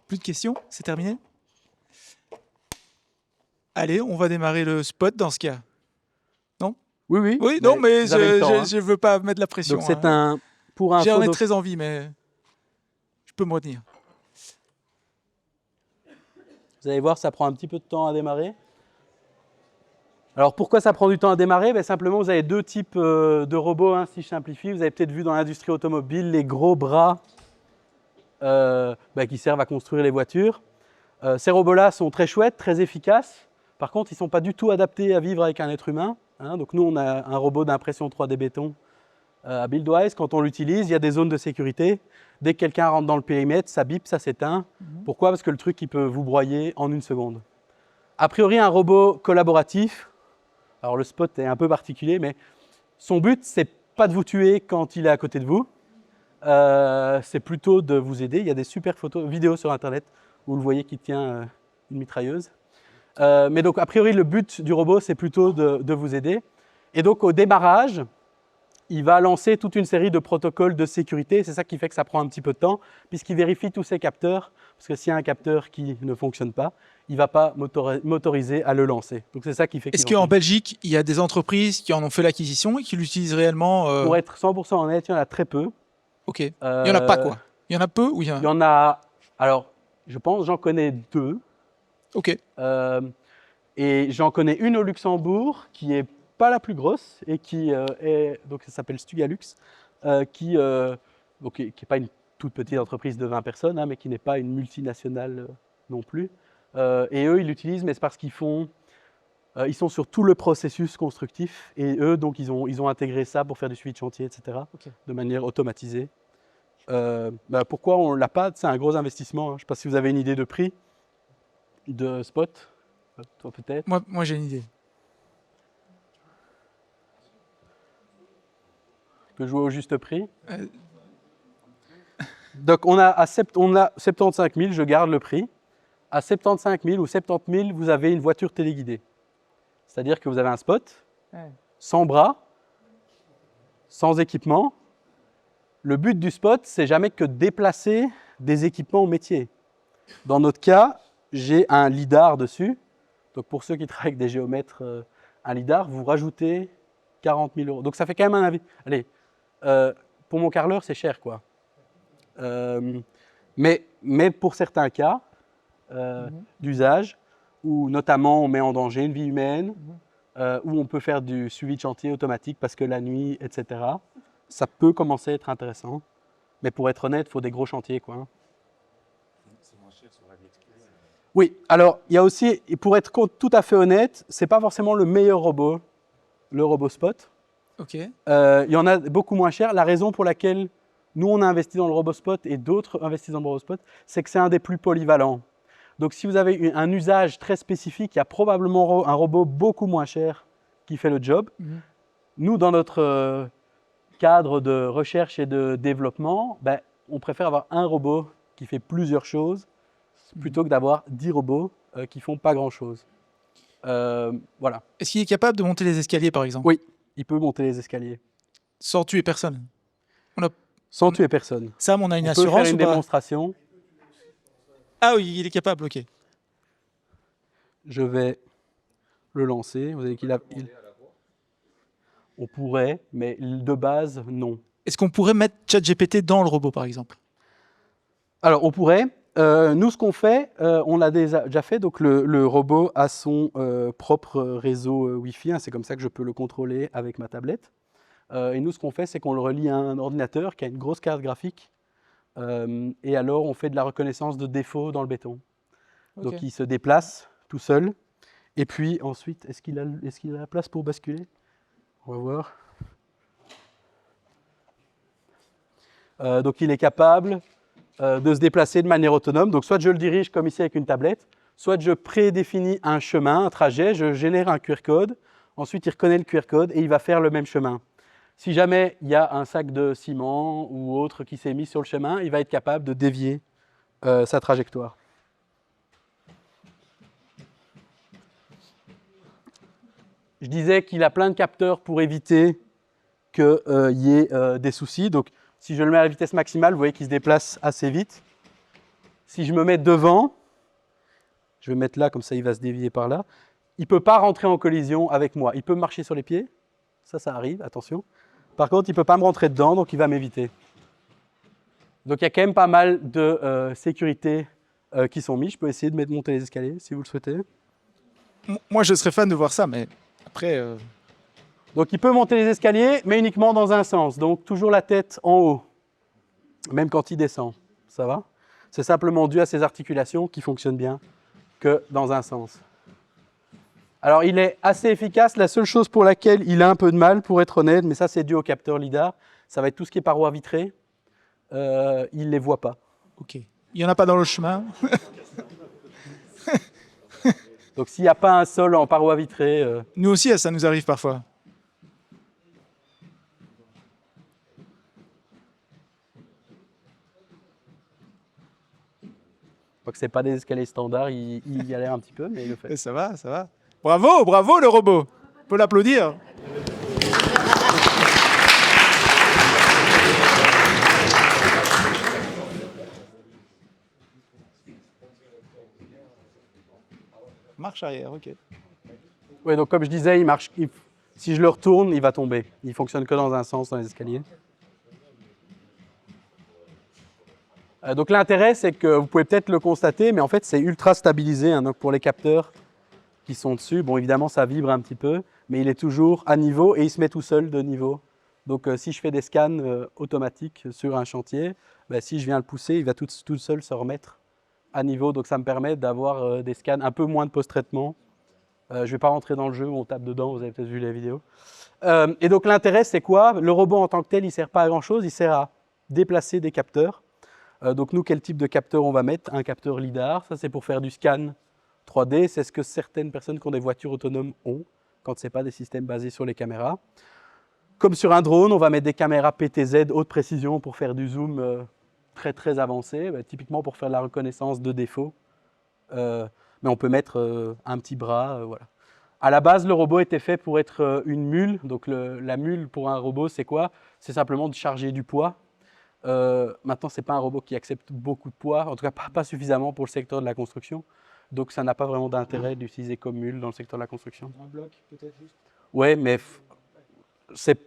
Speaker 1: Plus de questions? C'est terminé? Allez, on va démarrer le spot dans ce cas. Non?
Speaker 3: Oui, oui.
Speaker 1: Oui, non, mais
Speaker 3: vous avez le temps,
Speaker 1: je ne veux pas mettre la pression.
Speaker 3: Donc c'est un... Pour
Speaker 1: J'en ai très envie, mais je peux me retenir.
Speaker 3: Vous allez voir, ça prend un petit peu de temps à démarrer. Alors pourquoi ça prend du temps à démarrer? Ben, simplement, vous avez deux types de robots, si je simplifie. Vous avez peut-être vu dans l'industrie automobile les gros bras qui servent à construire les voitures. Ces robots-là sont très chouettes, très efficaces. Par contre, ils ne sont pas du tout adaptés à vivre avec un être humain. Donc nous, on a un robot d'impression 3D béton à Buildwise. Quand on l'utilise, il y a des zones de sécurité. Dès que quelqu'un rentre dans le périmètre, ça bip, ça s'éteint. Pourquoi? Parce que le truc, il peut vous broyer en une seconde. A priori, un robot collaboratif, alors le spot est un peu particulier, mais son but, c'est pas de vous tuer quand il est à côté de vous. C'est plutôt de vous aider. Il y a des super vidéos sur Internet où vous le voyez qui tient une mitrailleuse. Mais donc, a priori, le but du robot, c'est plutôt de vous aider. Et donc, au démarrage, il va lancer toute une série de protocoles de sécurité. C'est ça qui fait que ça prend un petit peu de temps, puisqu'il vérifie tous ses capteurs. Parce que s'il y a un capteur qui ne fonctionne pas, il ne va pas m'autoriser à le lancer. Donc, c'est ça qui fait
Speaker 1: Est-ce qu'en Belgique, il y a des entreprises qui en ont fait l'acquisition et qui l'utilisent réellement
Speaker 3: Pour être 100% honnête, il y en a très peu.
Speaker 1: Ok. Il n'y en a pas, quoi? Il y en a peu ou il y en a...
Speaker 3: Il y en a... Alors, je pense, j'en connais deux.
Speaker 1: Ok.
Speaker 3: Et j'en connais une au Luxembourg qui n'est pas la plus grosse et qui donc ça s'appelle Stugalux, qui n'est pas une toute petite entreprise de 20 personnes, mais qui n'est pas une multinationale non plus. Et eux, ils l'utilisent, mais c'est parce qu'ils ils sont sur tout le processus constructif et eux, donc, ils ont intégré ça pour faire du suivi de chantier, etc., de manière automatisée. Pourquoi on ne l'a pas? C'est un gros investissement. Je ne sais pas si vous avez une idée de prix. de spot? Toi peut-être?
Speaker 1: Moi j'ai une idée.
Speaker 3: Tu peux jouer au juste prix.
Speaker 1: Euh,
Speaker 3: Donc on a 75 000, je garde le prix. À 75 000 ou 70 000, vous avez une voiture téléguidée. C'est-à-dire que vous avez un spot,
Speaker 1: Ouais.
Speaker 3: sans bras, sans équipement. Le but du spot, c'est jamais que de déplacer des équipements au métier. Dans notre cas, j'ai un lidar dessus. Donc pour ceux qui travaillent avec des géomètres, un lidar, vous rajoutez 40 000 euros. Donc ça fait quand même un avis. Allez, pour mon carreleur, c'est cher, quoi. Mais pour certains cas d'usage, où notamment on met en danger une vie humaine, où on peut faire du suivi de chantier automatique parce que la nuit, etc., ça peut commencer à être intéressant. Mais pour être honnête, il faut des gros chantiers, quoi. Oui, alors il y a aussi, et pour être tout à fait honnête, c'est pas forcément le meilleur robot, le robot spot.
Speaker 1: Ok.
Speaker 3: Il y en a beaucoup moins cher. La raison pour laquelle nous on a investi dans le robot spot et d'autres investissent dans le robot spot, c'est que c'est un des plus polyvalents. Donc si vous avez un usage très spécifique, il y a probablement un robot beaucoup moins cher qui fait le job.
Speaker 1: Mhm.
Speaker 3: Nous, dans notre cadre de recherche et de développement, ben, on préfère avoir un robot qui fait plusieurs choses plutôt que d'avoir 10 robots qui font pas grand-chose. Voilà.
Speaker 1: Est-ce qu'il est capable de monter les escaliers, par exemple?
Speaker 3: Oui, il peut monter les escaliers
Speaker 1: Sans tuer personne.
Speaker 3: sans tuer personne.
Speaker 1: Sam, on a une
Speaker 3: On peut
Speaker 1: assurance
Speaker 3: faire une
Speaker 1: ou pas?
Speaker 3: démonstration.
Speaker 1: Ah oui, il est capable, ok.
Speaker 3: Je vais le lancer. Vous avez On pourrait, mais de base, non.
Speaker 1: Est-ce qu'on pourrait mettre ChatGPT dans le robot, par exemple?
Speaker 3: Alors, on pourrait. Nous, ce qu'on fait, on l'a déjà fait. Donc, le robot a son propre réseau Wi-Fi. Hein, c'est comme ça que je peux le contrôler avec ma tablette. Et nous, ce qu'on fait, c'est qu'on le relie à un ordinateur qui a une grosse carte graphique. Et alors, on fait de la reconnaissance de défauts dans le béton.
Speaker 1: Ok.
Speaker 3: Donc, il se déplace tout seul. Et puis, ensuite, est-ce qu'il a la place pour basculer? On va voir. Donc, il est capable de se déplacer de manière autonome. Donc, soit je le dirige comme ici avec une tablette, soit je prédéfinis un chemin, un trajet, je génère un QR code. Ensuite, il reconnaît le QR code et il va faire le même chemin. Si jamais il y a un sac de ciment ou autre qui s'est mis sur le chemin, il va être capable de dévier sa trajectoire. Je disais qu'il a plein de capteurs pour éviter qu'il y ait des soucis. Donc, si je le mets à la vitesse maximale, vous voyez qu'il se déplace assez vite. Si je me mets devant, je vais mettre là, comme ça il va se dévier par là. Il ne peut pas rentrer en collision avec moi. Il peut marcher sur les pieds. Ça arrive, attention. Par contre, il ne peut pas me rentrer dedans, donc il va m'éviter. Donc, il y a quand même pas mal de sécurité qui sont mis. Je peux essayer de monter les escaliers, si vous le souhaitez.
Speaker 1: Moi, je serais fan de voir ça, mais après...
Speaker 3: Donc, il peut monter les escaliers, mais uniquement dans un sens. Donc, toujours la tête en haut, même quand il descend. Ça va? C'est simplement dû à ses articulations qui fonctionnent bien que dans un sens. Alors, il est assez efficace. La seule chose pour laquelle il a un peu de mal, pour être honnête, mais ça, c'est dû au capteur LiDAR, ça va être tout ce qui est parois vitrées. Il ne les voit pas.
Speaker 1: Ok. Il n'y en a pas dans le chemin.
Speaker 3: Donc, s'il n'y a pas un sol en parois vitrées...
Speaker 1: Nous aussi, ça nous arrive parfois.
Speaker 3: Donc, ce n'est pas des escaliers standards, il galère un petit peu, mais il le fait.
Speaker 1: Et ça va, ça va. Bravo, bravo le robot. On peut l'applaudir. Marche arrière, ok.
Speaker 3: Oui, donc comme je disais, il marche. Si je le retourne, il va tomber. Il fonctionne que dans un sens dans les escaliers. Donc l'intérêt, c'est que vous pouvez peut-être le constater, mais en fait, c'est ultra stabilisé. Hein, donc pour les capteurs qui sont dessus, bon, évidemment, ça vibre un petit peu, mais il est toujours à niveau et il se met tout seul de niveau. Donc si je fais des scans automatiques sur un chantier, ben, si je viens le pousser, il va tout seul se remettre à niveau. Donc ça me permet d'avoir des scans un peu moins de post-traitement. Je ne vais pas rentrer dans le jeu où on tape dedans, vous avez peut-être vu la vidéo. Et donc l'intérêt, c'est quoi? Le robot en tant que tel, il ne sert pas à grand-chose, il sert à déplacer des capteurs. Donc nous, quel type de capteur on va mettre? Un capteur LiDAR, ça c'est pour faire du scan 3D, c'est ce que certaines personnes qui ont des voitures autonomes ont, quand ce n'est pas des systèmes basés sur les caméras. Comme sur un drone, on va mettre des caméras PTZ haute précision pour faire du zoom très très avancé, typiquement pour faire de la reconnaissance de défauts. Mais on peut mettre un petit bras, voilà. À la base, le robot était fait pour être une mule. Donc la mule pour un robot, c'est quoi? C'est simplement de charger du poids. Maintenant, ce n'est pas un robot qui accepte beaucoup de poids, en tout cas pas suffisamment pour le secteur de la construction. Donc ça n'a pas vraiment d'intérêt d'utiliser comme mule dans le secteur de la construction.
Speaker 1: Un bloc, peut-être juste.
Speaker 3: Oui, mais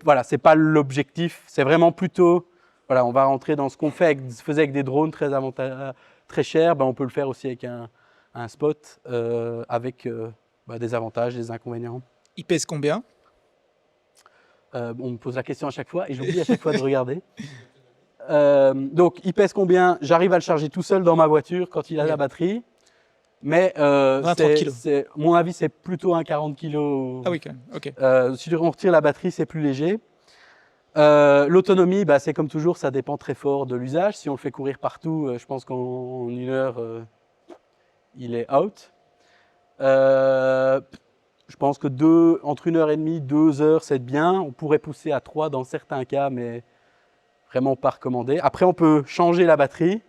Speaker 3: voilà, c'est pas l'objectif. C'est vraiment plutôt, voilà, on va rentrer dans ce qu'on faisait avec des drones très chers. Ben, on peut le faire aussi avec un spot avec des avantages, des inconvénients.
Speaker 1: Il pèse combien?
Speaker 3: On me pose la question à chaque fois et j'oublie à chaque fois de regarder. Donc, il pèse combien? J'arrive à le charger tout seul dans ma voiture quand il a la batterie. Mais
Speaker 1: 20-30 kilos.
Speaker 3: mon avis, c'est plutôt un 40 kg.
Speaker 1: Ah oui, quand même. Ok.
Speaker 3: Si on retire la batterie, c'est plus léger. L'autonomie, c'est comme toujours, ça dépend très fort de l'usage. Si on le fait courir partout, je pense qu'en 1 heure, il est out. Je pense que entre 1h30 et 2 heures, c'est bien. On pourrait pousser à 3 dans certains cas, mais vraiment pas recommandé. Après, on peut changer la batterie,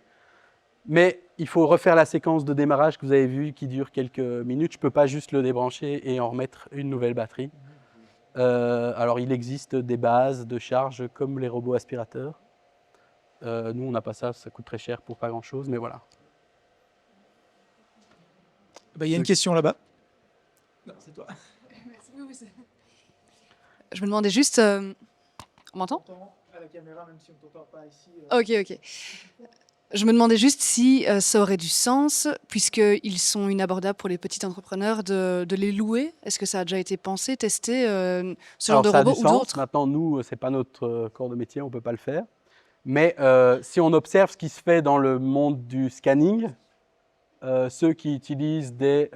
Speaker 3: mais il faut refaire la séquence de démarrage que vous avez vue qui dure quelques minutes. Je ne peux pas juste le débrancher et en remettre une nouvelle batterie. Alors, il existe des bases de charge comme les robots aspirateurs. Nous, on n'a pas ça, ça coûte très cher pour pas grand-chose, mais voilà.
Speaker 1: Il y a une question là-bas. Non, c'est toi.
Speaker 4: Je me demandais juste... On m'entend?
Speaker 1: À la caméra, même si on ne t'entend pas ici.
Speaker 4: Ok. Je me demandais juste si ça aurait du sens, puisqu'ils sont inabordables pour les petits entrepreneurs, de les louer. Est-ce que ça a déjà été pensé, testé, ce genre de
Speaker 3: ça a du
Speaker 4: robot ou
Speaker 3: sens.
Speaker 4: d'autres?
Speaker 3: Maintenant, nous, ce n'est pas notre corps de métier, on ne peut pas le faire. Mais si on observe ce qui se fait dans le monde du scanning, ceux qui utilisent des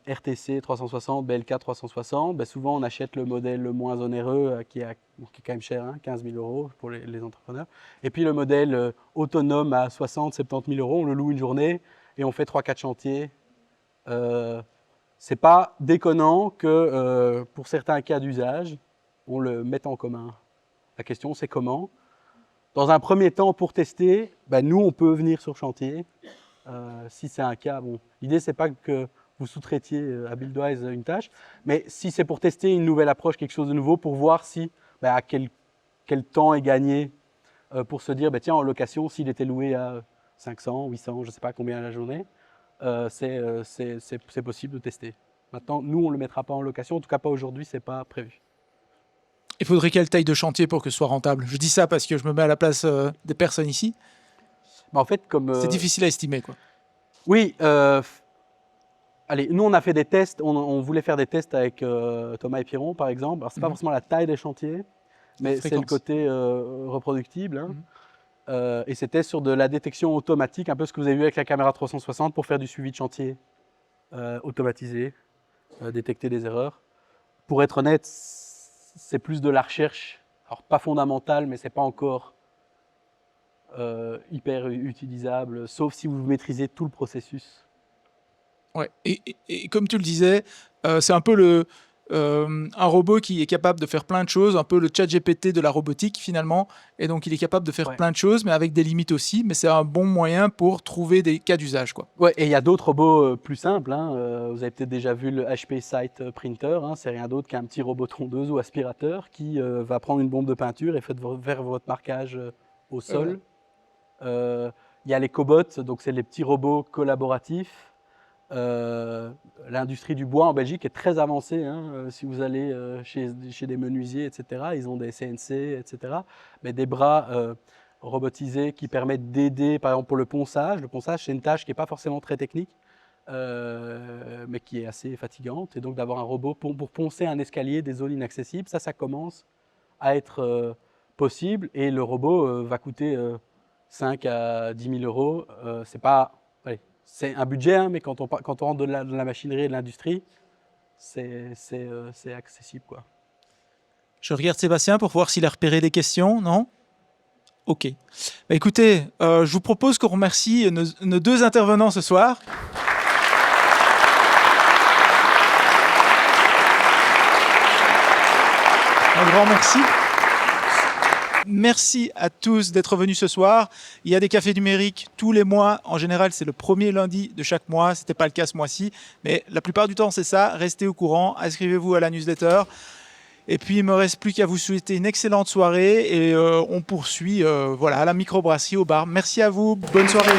Speaker 3: RTC 360, BLK 360, souvent on achète le modèle le moins onéreux qui est quand même cher, 15 000 € pour les entrepreneurs. Et puis le modèle autonome à 60 70 000 €, on le loue une journée et on fait 3-4 chantiers. C'est pas déconnant que pour certains cas d'usage, on le mette en commun. La question c'est comment. Dans un premier temps, pour tester, nous on peut venir sur chantier. Si c'est un cas, l'idée c'est pas que vous sous-traitiez à Buildwise une tâche, mais si c'est pour tester une nouvelle approche, quelque chose de nouveau, pour voir si à quel temps est gagné pour se dire tiens, en location, s'il était loué à 500, 800, je ne sais pas combien à la journée, c'est possible de tester. Maintenant, nous on ne le mettra pas en location, en tout cas pas aujourd'hui, c'est pas prévu.
Speaker 1: Il faudrait quelle taille de chantier pour que ce soit rentable? Je dis ça parce que je me mets à la place des personnes ici.
Speaker 3: En fait,
Speaker 1: c'est difficile à estimer, quoi.
Speaker 3: Oui. Allez, nous, on a fait des tests. On voulait faire des tests avec Thomas et Piron, par exemple. Alors, ce n'est pas forcément la taille des chantiers, mais c'est le côté reproductible. Et c'était sur de la détection automatique, un peu ce que vous avez vu avec la caméra 360 pour faire du suivi de chantier automatisé, détecter des erreurs. Pour être honnête, c'est plus de la recherche. Alors, pas fondamentale, mais ce n'est pas encore hyper utilisable, sauf si vous maîtrisez tout le processus.
Speaker 1: Ouais. Et comme tu le disais, c'est un peu un robot qui est capable de faire plein de choses, un peu le ChatGPT de la robotique finalement, et donc il est capable de faire plein de choses, mais avec des limites aussi, mais c'est un bon moyen pour trouver des cas d'usage, quoi.
Speaker 3: Ouais, et il y a d'autres robots plus simples, vous avez peut-être déjà vu le HP Site Printer, c'est rien d'autre qu'un petit robot tondeuse ou aspirateur qui va prendre une bombe de peinture et faire votre marquage au sol. Il y a les cobots, donc c'est les petits robots collaboratifs. L'industrie du bois en Belgique est très avancée. Si vous allez chez des menuisiers, etc., ils ont des CNC, etc., mais des bras robotisés qui permettent d'aider, par exemple pour le ponçage. Le ponçage, c'est une tâche qui n'est pas forcément très technique, mais qui est assez fatigante. Et donc d'avoir un robot pour poncer un escalier, des zones inaccessibles, ça commence à être possible. Et le robot va coûter 5 à 10 000 €. C'est un budget, mais quand on rentre de la machinerie et de l'industrie, c'est accessible, quoi.
Speaker 1: Je regarde Sébastien pour voir s'il a repéré des questions, non? Ok. Bah, écoutez, je vous propose qu'on remercie nos deux intervenants ce soir. Un grand merci. Merci à tous d'être venus ce soir. Il y a des cafés numériques tous les mois. En général, c'est le premier lundi de chaque mois. Ce n'était pas le cas ce mois-ci. Mais la plupart du temps, c'est ça. Restez au courant. Inscrivez-vous à la newsletter. Et puis, il ne me reste plus qu'à vous souhaiter une excellente soirée. Et on poursuit voilà, à la microbrasserie au bar. Merci à vous. Bonne soirée.